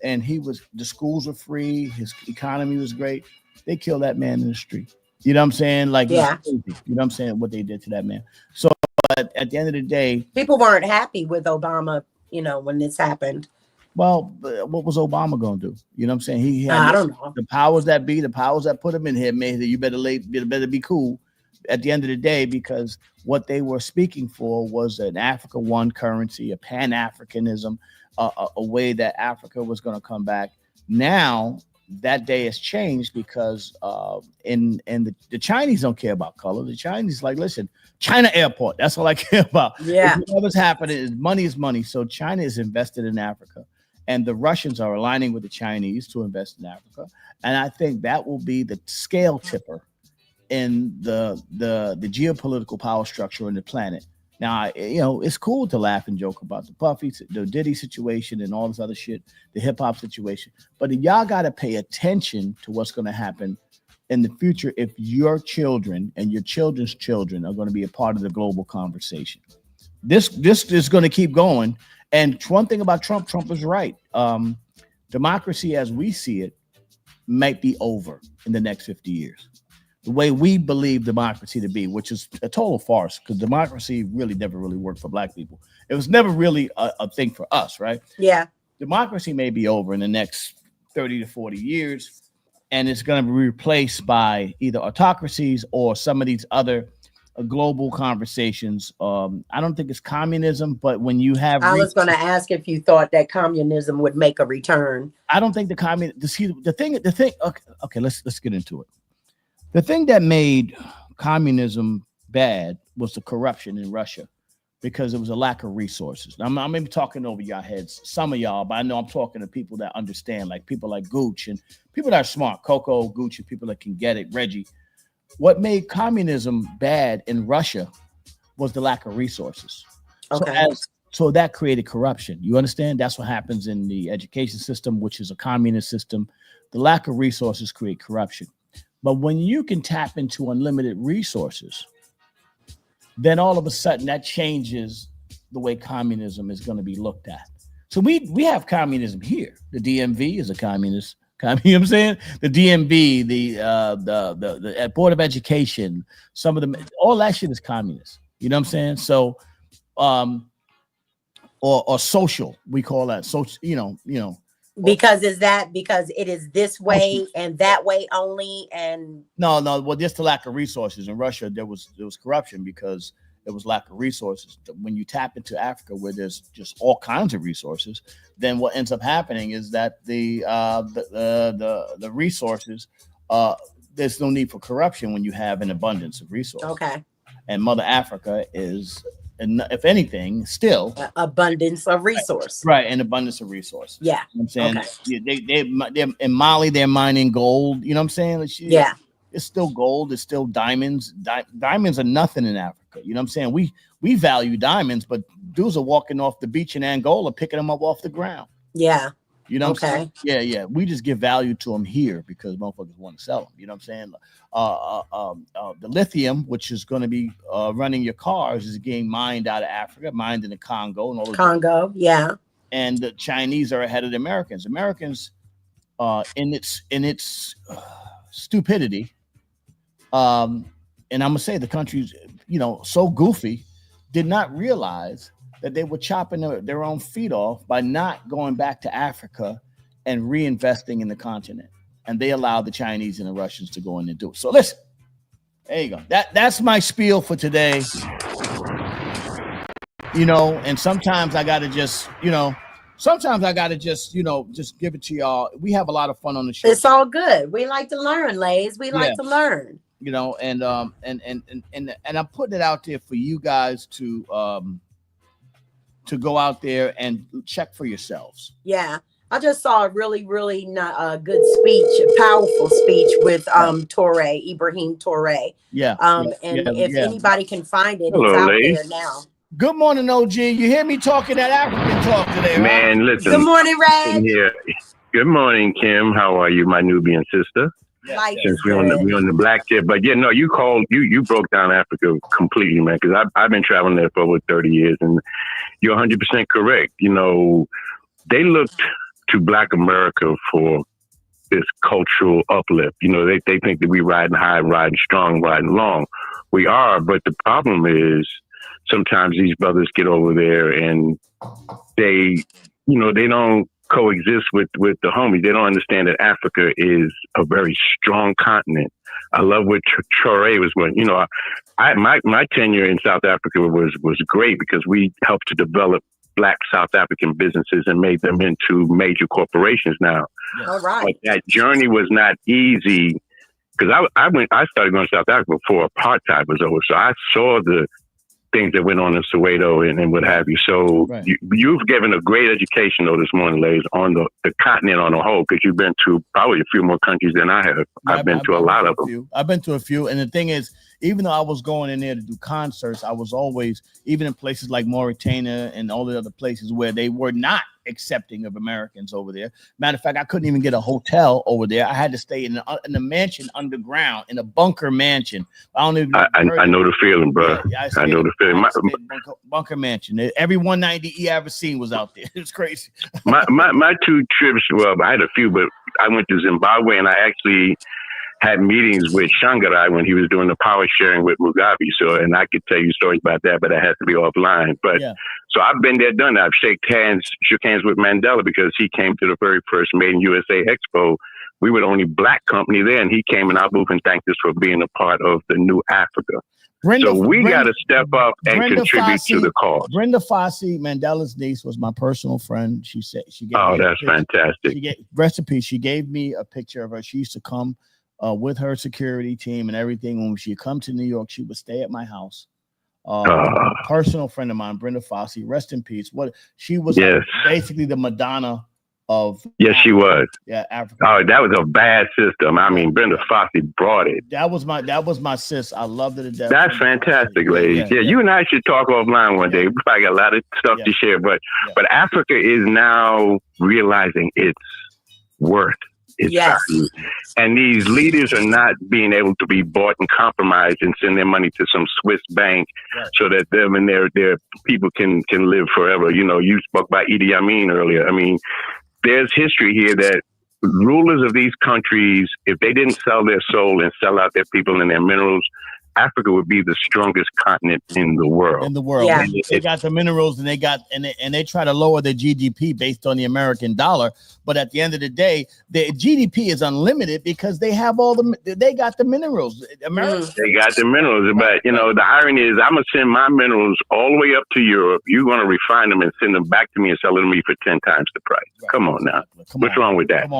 and the schools were free. His economy was great. They killed that man in the street. You know what I'm saying? Like, yeah. You know what I'm saying? What they did to that man. So at the end of the day, people weren't happy with Obama, when this happened. Well, what was Obama going to do? You know what I'm saying? He had I don't know. The powers that be, the powers that put him in here, made that you better be cool at the end of the day, because what they were speaking for was an Africa One currency, a Pan-Africanism, a way that Africa was going to come back. Now, that day has changed, because the Chinese don't care about color. The Chinese like, listen, China airport, that's all I care about. Yeah. Whatever's happening is money. So China is invested in Africa, and the Russians are aligning with the Chinese to invest in Africa. And I think that will be the scale tipper in the geopolitical power structure on the planet. Now, it's cool to laugh and joke about the Puffy, the Diddy situation and all this other shit, the hip hop situation. But y'all got to pay attention to what's going to happen in the future if your children and your children's children are going to be a part of the global conversation. This is going to keep going. And one thing about Trump is right. Democracy, as we see it, might be over in the next 50 years. The way we believe democracy to be, which is a total farce, because democracy really never really worked for Black people. It was never really a thing for us, right? Yeah. Democracy may be over in the next 30 to 40 years, and it's going to be replaced by either autocracies or some of these other global conversations. I don't think it's communism, but when you have, I was going to ask if you thought that communism would make a return. I don't think the thing. Okay, let's get into it. The thing that made communism bad was the corruption in Russia, because it was a lack of resources. Now, I'm maybe talking over your heads, some of y'all, but I know I'm talking to people that understand, like people like Gooch and people that are smart, Coco, Gooch, and people that can get it, Reggie. What made communism bad in Russia was the lack of resources. Okay. So that created corruption. You understand? That's what happens in the education system, which is a communist system. The lack of resources create corruption. But when you can tap into unlimited resources, then all of a sudden that changes the way communism is going to be looked at. So we have communism here. The DMV is a communist. You know what I'm saying? The DMV, the Board of Education, some of them, all that shit is communist. You know what I'm saying? So, or social, we call that social. You know. Because it is this way and that way only, and no. Well, just the lack of resources in Russia. There was corruption because there was lack of resources. When you tap into Africa, where there's just all kinds of resources, then what ends up happening is that the resources, there's no need for corruption when you have an abundance of resources. Okay. And Mother Africa is, and if anything, still abundance of resource. Right, an abundance of resources. Yeah. You know what I'm saying? Okay. They're in Mali, they're mining gold. You know what I'm saying? Yeah. It's still gold. It's still diamonds. Diamonds are nothing in Africa. You know what I'm saying? We value diamonds, but dudes are walking off the beach in Angola, picking them up off the ground. Yeah. You know what I'm saying? Yeah. We just give value to them here because motherfuckers want to sell them. You know what I'm saying? The lithium, which is going to be running your cars, is getting mined out of Africa, mined in the Congo and all. Congo, yeah. And the Chinese are ahead of the Americans. Americans, in its stupidity, and I'm gonna say the country's, so goofy, did not realize that they were chopping their own feet off by not going back to Africa and reinvesting in the continent. And they allowed the Chinese and the Russians to go in and do it. So listen, there you go. That's my spiel for today. And sometimes I gotta just, just give it to y'all. We have a lot of fun on the show. It's all good. We like to learn, Lays. We like to learn. And I'm putting it out there for you guys to go out there and check for yourselves. Yeah. I just saw a really, really good speech, a powerful speech with Ibrahim Toure. Yeah. If anybody can find it, Hello, it's out ladies. there now. Good morning, OG. You hear me talking that African talk today, right? Man, listen. Good morning, Red. Yeah. Good morning, Kim. How are you, my Nubian sister? Life Since we're on the black tip, but you broke down Africa completely, man. Because I've been traveling there for over 30 years, and you're 100% correct. They looked to Black America for this cultural uplift. They think that we riding high, riding strong, riding long. We are, but the problem is sometimes these brothers get over there and they don't coexist with the homies. They don't understand that Africa is a very strong continent. I love what Toure was going. My tenure in South Africa was great because we helped to develop Black South African businesses and made them into major corporations now. All right. But that journey was not easy because I started going to South Africa before apartheid was over. So I saw the things that went on in Soweto and what have you. So right. You've given a great education, though, this morning, ladies, on the continent on the whole, because you've been to probably a few more countries than I have. I've been to a lot of them. I've been to a few. And the thing is, even though I was going in there to do concerts, I was always, even in places like Mauritania and all the other places where they were not accepting of Americans over there. Matter of fact, I couldn't even get a hotel over there. I had to stay in a mansion underground, in a bunker mansion. I don't even. I know the feeling, bro. Yeah, I know the feeling. Bunker mansion. Every 190 I ever seen was out there. It was crazy. my 2 trips. Well, I had a few, but I went to Zimbabwe, and I actually had meetings with Shangarai when he was doing the power sharing with Mugabe. So, and I could tell you stories about that, but that has to be offline. But so I've been there, done that. I've shook hands with Mandela because he came to the very first Made in USA Expo. We were the only black company there, and he came in our booth and thanked us for being a part of the new Africa. So we got to step up and contribute to the cause. Brenda Fossey, Mandela's niece, was my personal friend. She said she gave me that's fantastic. Rest in peace. She gave me a picture of her. She used to come with her security team and everything. When she come to New York, she would stay at my house. Personal friend of mine, Brenda Fossey, rest in peace. What she was like basically the Madonna of Africa. She was. Yeah, Africa. Oh, that was a bad system. I mean, Brenda Fossey brought it. That was my sis. I loved it to death. That's fantastic, ladies. Yeah, you and I should talk offline one day. We probably got a lot of stuff to share, but Africa is now realizing its worth. Value. And these leaders are not being able to be bought and compromised and send their money to some Swiss bank so that them and their people can live forever. You know, you spoke about Idi Amin earlier. I mean, there's history here that rulers of these countries, if they didn't sell their soul and sell out their people and their minerals, Africa would be the strongest continent in the world. Yeah. They got the minerals, and they try to lower their GDP based on the American dollar. But at the end of the day, the GDP is unlimited because they have they got the minerals. They got the minerals, but you know the irony is, I'm gonna send my minerals all the way up to Europe. You're gonna refine them and send them back to me and sell them to me for 10 times the price. Right. Come on now, what's wrong with that?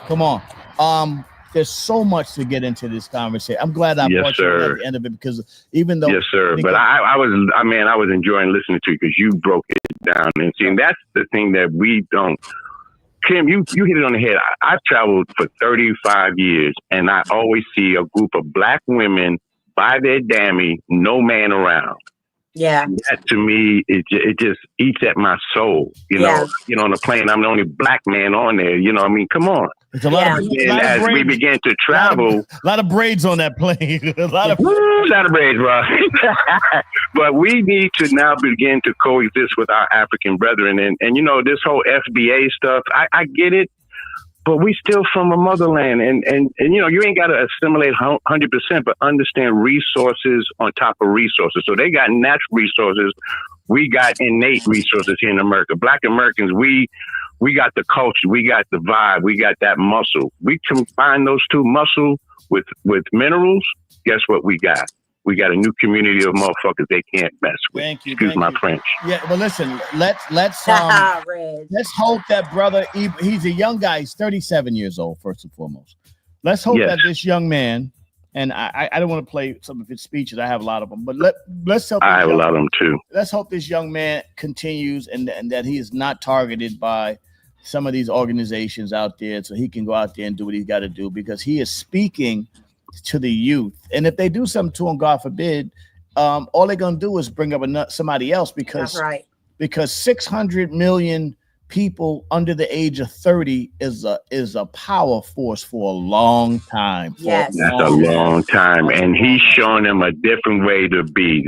Come on. There's so much to get into this conversation. I'm glad I brought you at the end of it, because even though but I was enjoying listening to you because you broke it down and see, and that's the thing that we don't. Kim, you hit it on the head. I've traveled for 35 years, and I always see a group of black women by their dammy, no man around. Yeah, and that to me, it just eats at my soul. You know, on the plane, I'm the only black man on there. You know, I mean, come on. It's a lot of as we began to travel, a lot of braids on that plane. a lot of braids, bro. But we need to now begin to coexist with our African brethren, and you know, this whole FBA stuff. I get it. But we still from a motherland, and you know, you ain't got to assimilate 100%, but understand resources on top of resources. So they got natural resources, we got innate resources here in America. Black Americans, we got the culture, we got the vibe, we got that muscle. We combine those two muscle with minerals. Guess what we got? We got a new community of motherfuckers they can't mess with. Thank you. Excuse my French. Yeah, but listen, let's hope that brother, he's a young guy. He's 37 years old, first and foremost. Let's hope that this young man, and I don't want to play some of his speeches. I have a lot of them, but let's hope. I have a lot of them too. Let's hope this young man continues and that he is not targeted by some of these organizations out there, so he can go out there and do what he's got to do, because he is speaking to the youth. And if they do something to him, God forbid, all they're gonna do is bring up somebody else, because 600 million people under the age of 30 is a power force for a long time. Yes, that's a long time, and he's showing them a different way to be.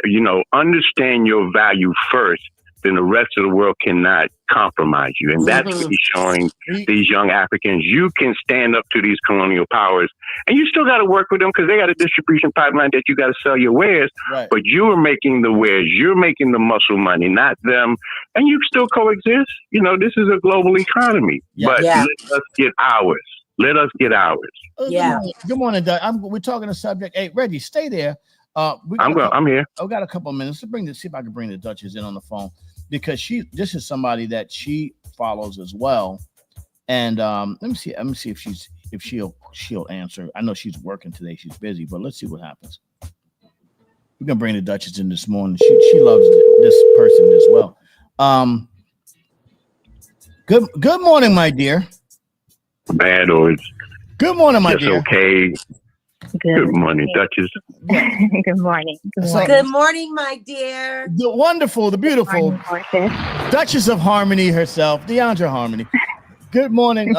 You know, understand your value first, then the rest of the world cannot compromise you. And that's what he's showing these young Africans. You can stand up to these colonial powers, and you still got to work with them because they got a distribution pipeline that you got to sell your wares. Right. But you are making the wares. You're making the muscle money, not them. And you still coexist. You know, this is a global economy. Yeah. But let us get ours. Let us get ours. Good morning, Doug. We're talking a subject. Hey, Reggie, stay there. I'm here. I've got a couple of minutes to see if I can bring the Duchess in on the phone, because this is somebody that she follows as well. And let me see if she'll answer. I know she's working today, she's busy, but let's see what happens. We're gonna bring the Duchess in this morning. She loves this person as well. Good morning, my dear. Bad or good morning, my dear. Okay. Good morning, Duchess. Good morning. Good So- morning. Good morning, my dear. The wonderful, the beautiful Morning, Portia. Duchess of Harmony herself, Deandra Harmony. Good morning,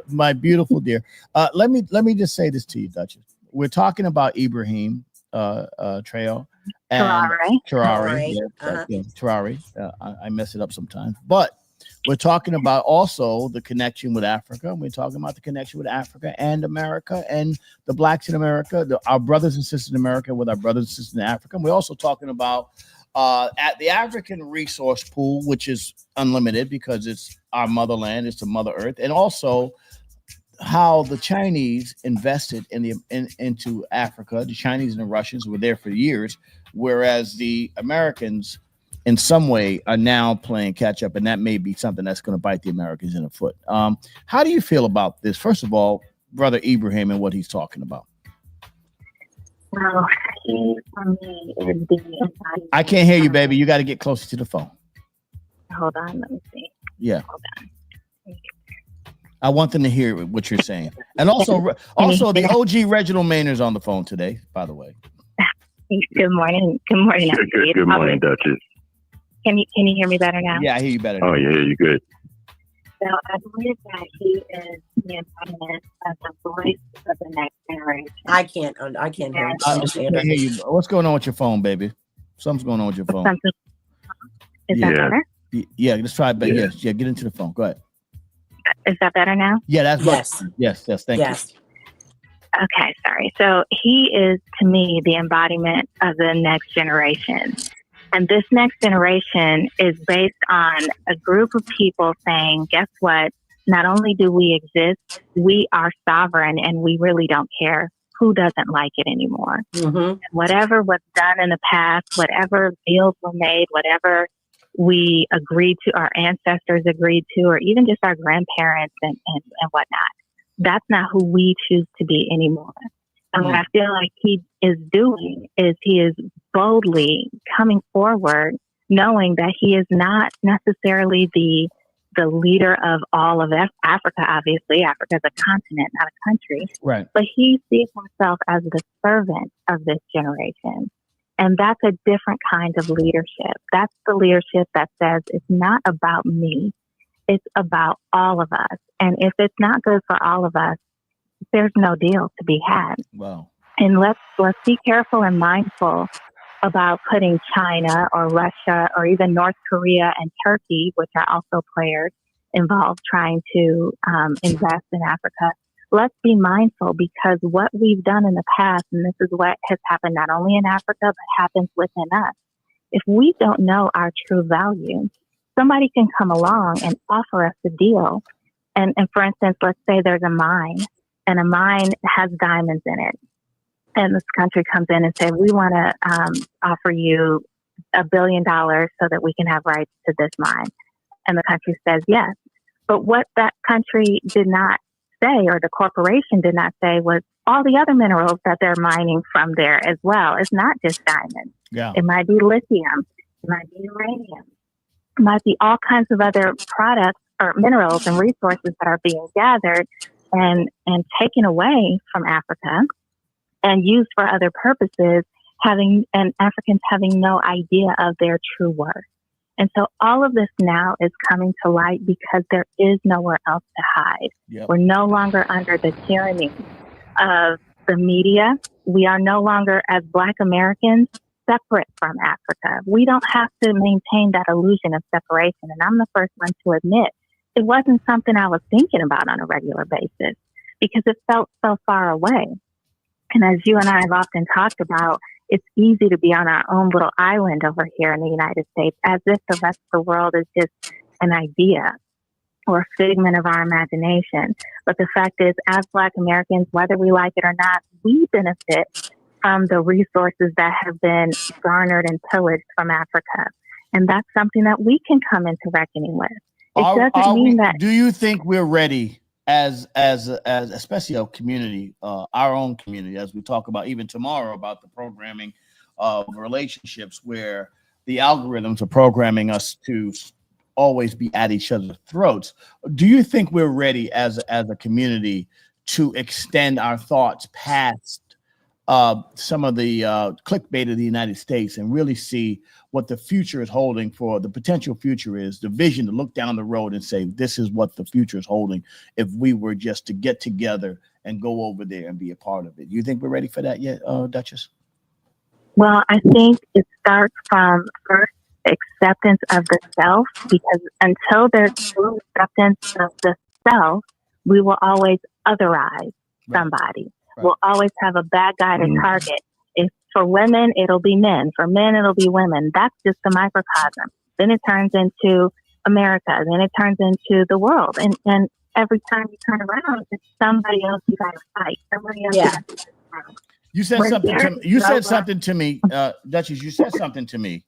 my beautiful dear. Let me just say this to you, Duchess. We're talking about Ibrahim Traore and Traore. Traore. Traore, Yeah, Traore. I mess it up sometimes, but we're talking about also the connection with Africa. We're talking about the connection with Africa and America and the blacks in America, our brothers and sisters in America with our brothers and sisters in Africa. And we're also talking about at the African resource pool, which is unlimited because it's our motherland, it's the Mother Earth, and also how the Chinese invested into Africa. The Chinese and the Russians were there for years, whereas the Americans, in some way, are now playing catch up, and that may be something that's going to bite the Americans in the foot. How do you feel about this? First of all, Brother Ibrahim and what he's talking about. Well, he, for me, is the embodiment. I can't hear you, baby. You got to get closer to the phone. Hold on, let me see. Yeah. Hold on. I want them to hear what you're saying. And also the OG Reginald Maynard's on the phone today, by the way. Good morning. Good morning. Good morning, Duchess. Can you hear me better now? Yeah, I hear you better. Oh, yeah, you're good. So I believe that he is the embodiment of the voice of the next generation. I can't hear I you. can't hear you. What's going on with your phone, baby? Something's going on with your phone. Something. Is that better? Yeah, let's try it. But Yeah. yes, get into the phone. Go ahead. Is that better now? Yeah, that's Yes. Yes, thank you. Okay, sorry. So he is, to me, the embodiment of the next generation. And this next generation is based on a group of people saying, guess what? Not only do we exist, we are sovereign and we really don't care who doesn't like it anymore. Mm-hmm. Whatever was done in the past, whatever deals were made, whatever we agreed to, our ancestors agreed to, or even just our grandparents and whatnot, that's not who we choose to be anymore. And what I feel like he is doing is he is boldly coming forward, knowing that he is not necessarily the leader of all of Africa. Obviously, Africa is a continent, not a country. Right. But he sees himself as the servant of this generation. And that's a different kind of leadership. That's the leadership that says it's not about me. It's about all of us. And if it's not good for all of us, there's no deal to be had. Wow. And let's be careful and mindful about putting China or Russia or even North Korea and Turkey, which are also players involved trying to invest in Africa. Let's be mindful, because what we've done in the past, and this is what has happened not only in Africa, but happens within us. If we don't know our true value, somebody can come along and offer us a deal. And for instance, let's say there's a mine, and a mine has diamonds in it. And this country comes in and says, we want to offer you $1 billion so that we can have rights to this mine. And the country says yes. But what that country did not say, or the corporation did not say, was all the other minerals that they're mining from there as well. It's not just diamonds. Yeah. It might be lithium. It might be uranium. It might be all kinds of other products or minerals and resources that are being gathered and taken away from Africa and used for other purposes, and Africans having no idea of their true worth. And so all of this now is coming to light because there is nowhere else to hide. Yep. We're no longer under the tyranny of the media. We are no longer, as Black Americans, separate from Africa. We don't have to maintain that illusion of separation. And I'm the first one to admit it wasn't something I was thinking about on a regular basis because it felt so far away. And as you and I have often talked about, it's easy to be on our own little island over here in the United States, as if the rest of the world is just an idea or a figment of our imagination. But the fact is, as Black Americans, whether we like it or not, we benefit from the resources that have been garnered and pillaged from Africa. And that's something that we can come into reckoning with. It doesn't mean that. Do you think we're ready as especially a community, our own community, as we talk about even tomorrow about the programming of relationships where the algorithms are programming us to always be at each other's throats? Do you think we're ready as a community to extend our thoughts past some of the clickbait of the United States and really see what the future is holding for the potential future is, the vision to look down the road and say, this is what the future is holding if we were just to get together and go over there and be a part of it. You think we're ready for that yet, Duchess? Well, I think it starts from first acceptance of the self, because until there's true acceptance of the self, we will always otherize somebody. Right. We'll always have a bad guy to target. If for women, it'll be men. For men, it'll be women. That's just the microcosm. Then it turns into America. Then it turns into the world. And every time you turn around, it's somebody else you got to fight. Somebody else. Yeah. You said something to me. You said something to me, Duchess. You said something to me,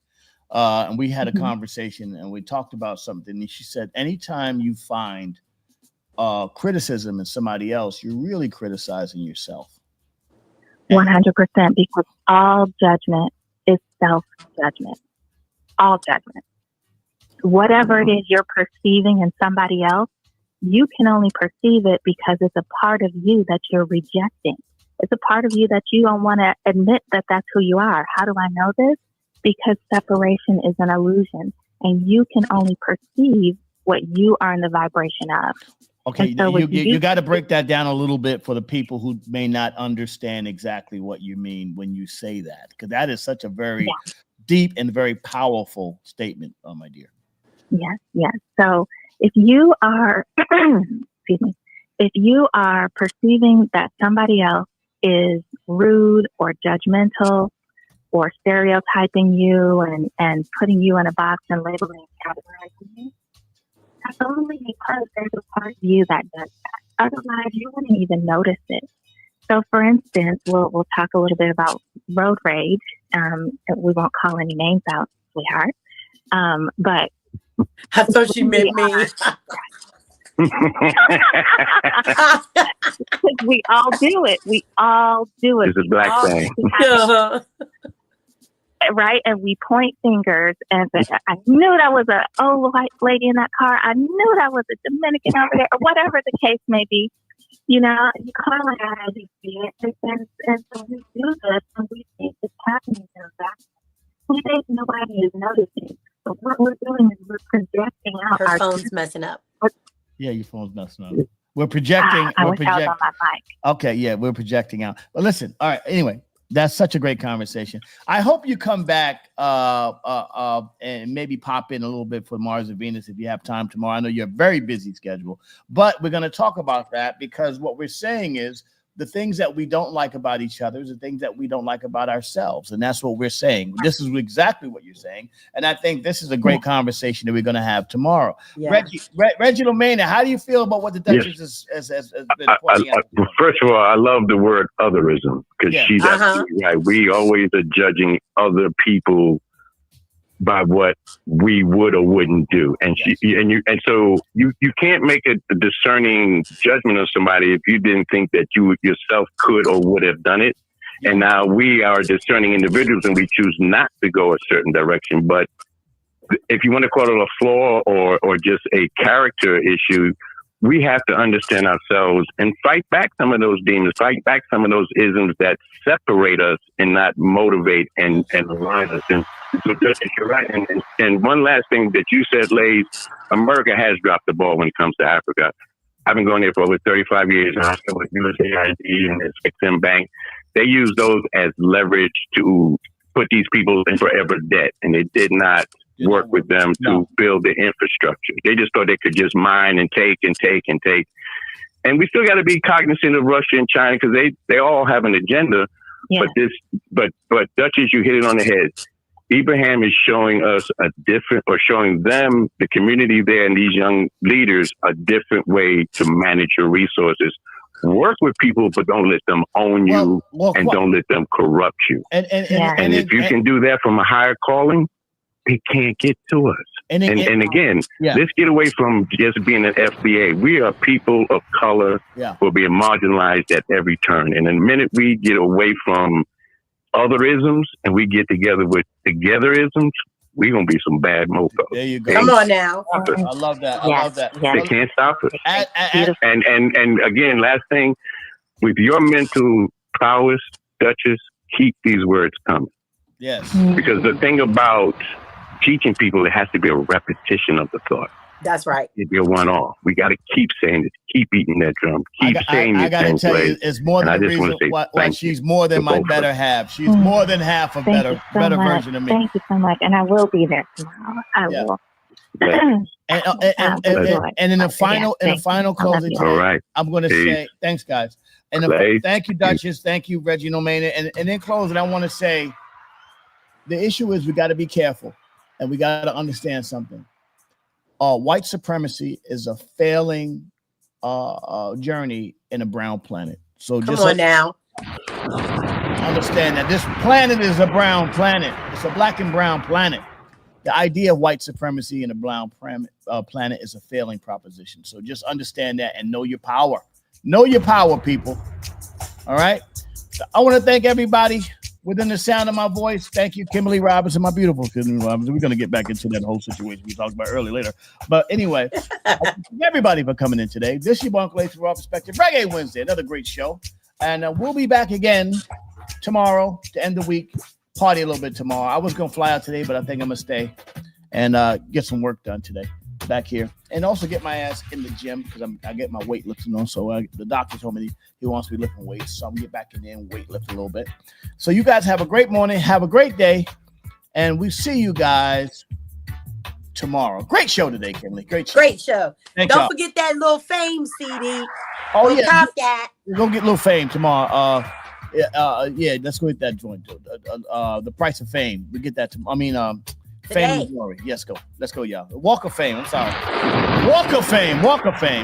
and we had a conversation, and we talked about something. And she said, anytime you find criticism in somebody else, you're really criticizing yourself. 100%, because all judgment is self-judgment. All judgment. Whatever it is you're perceiving in somebody else, you can only perceive it because it's a part of you that you're rejecting. It's a part of you that you don't want to admit that that's who you are. How do I know this? Because separation is an illusion, and you can only perceive what you are in the vibration of. Okay, so you got to break that down a little bit for the people who may not understand exactly what you mean when you say that, because that is such a very deep and very powerful statement, my dear. Yes. So if you are, excuse me, if you are perceiving that somebody else is rude or judgmental or stereotyping you and putting you in a box and labeling and categorizing you, that's only because there's a part of you that does that. Otherwise, you wouldn't even notice it. So, for instance, we'll talk a little bit about road rage. We won't call any names out, sweetheart. But I thought she meant me. We all do it. We all do it. It's a black thing. Right? And we point fingers and say, I knew that was an old white lady in that car. I knew that was a Dominican over there, or whatever the case may be. You know, you call it out as you see it. And so we do this and we think it's happening to us. We think nobody is noticing. But what we're doing is we're projecting out. Her phone's messing up. Yeah, your phone's messing up. We're projecting. I wish I was on my mic. Okay, yeah, we're projecting out. But listen, all right, anyway. That's such a great conversation. I hope you come back and maybe pop in a little bit for Mars and Venus if you have time tomorrow. I know you're a very busy schedule, but we're going to talk about that because what we're saying is the things that we don't like about each other is the things that we don't like about ourselves. And that's what we're saying. This is exactly what you're saying. And I think this is a great conversation that we're going to have tomorrow. Yeah. Reginald Maynard, how do you feel about what the Duchess has been pointing out? First of all, I love the word otherism because she's absolutely right. We always are judging other people by what we would or wouldn't do. And so you can't make a discerning judgment of somebody if you didn't think that you yourself could or would have done it. And now we are discerning individuals and we choose not to go a certain direction. But if you want to call it a flaw or just a character issue, we have to understand ourselves and fight back some of those demons, fight back some of those isms that separate us and not motivate and align us. And so, Justice, you're right. And one last thing that you said, Lays, America has dropped the ball when it comes to Africa. I've been going there for over 35 years. And I still with USAID and Exim Bank. They use those as leverage to put these people in forever debt. And they did not work with them to build the infrastructure. They just thought they could just mine and take and take and take. And we still got to be cognizant of Russia and China because they all have an agenda. Yeah. But Duchess, you hit it on the head. Ibrahim is showing us showing them, the community there and these young leaders, a different way to manage your resources. Work with people, but don't let them own you and don't let them corrupt you. And if you can do that from a higher calling, it can't get to us. And again, let's get away from just being an FBA. We are people of color who are being marginalized at every turn. And the minute we get away from otherisms and we get together with togetherisms, we're gonna be some bad mofos. There you go. Come on now. I love that. I love that. They can't stop us. And And again, last thing, with your mental prowess, Duchess, keep these words coming. yes. Because the thing about teaching people, it has to be a repetition of the thought. That's right. If you're one off, we got to keep saying it, keep beating that drum, keep saying I it. gotta tell you, it's more than I the just want reason to say why she's more than my better half. She's more than half a Thank you better so much. version of me. Thank you so much. And I will be there tomorrow. I Yeah. will. And in the final closing, All right. I'm going to Peace. say thanks, guys. And Peace. thank you, Duchess. Thank you, Reggie Nomaina. And in closing, I want to say the issue is we got to be careful and we got to understand something. White supremacy is a failing journey in a brown planet. So Come just on now. understand that this planet is a brown planet. It's a black and brown planet. The idea of white supremacy in a brown planet is a failing proposition. So just understand that and know your power. Know your power, people. All right. So I want to thank everybody within the sound of my voice. Thank you, Kimberly Robinson, my beautiful Kimberly Robinson. We're going to get back into that whole situation we talked about earlier later. But anyway, thank everybody for coming in today. This is your Uncle Ace from Raw Perspective. Reggae Wednesday, another great show. And we'll be back again tomorrow to end the week. Party a little bit tomorrow. I was going to fly out today, but I think I'm going to stay and get some work done today back here. And also get my ass in the gym because I get my weightlifting on. So the doctor told me he wants me lifting weights. So I'm going to get back in there and weightlifting a little bit. So you guys have a great morning. Have a great day. And we see you guys tomorrow. Great show today, Kimberly. Great show. Great show. Thank Don't y'all. forget that little fame CD. Oh, Go yeah. cop that. We're going to get a little fame tomorrow. Yeah, let's go with that joint. The price of fame. We get that. Fame and glory. Yes, go. Let's go, y'all. Walk of Fame. I'm sorry. Walk of Fame. Walk of Fame.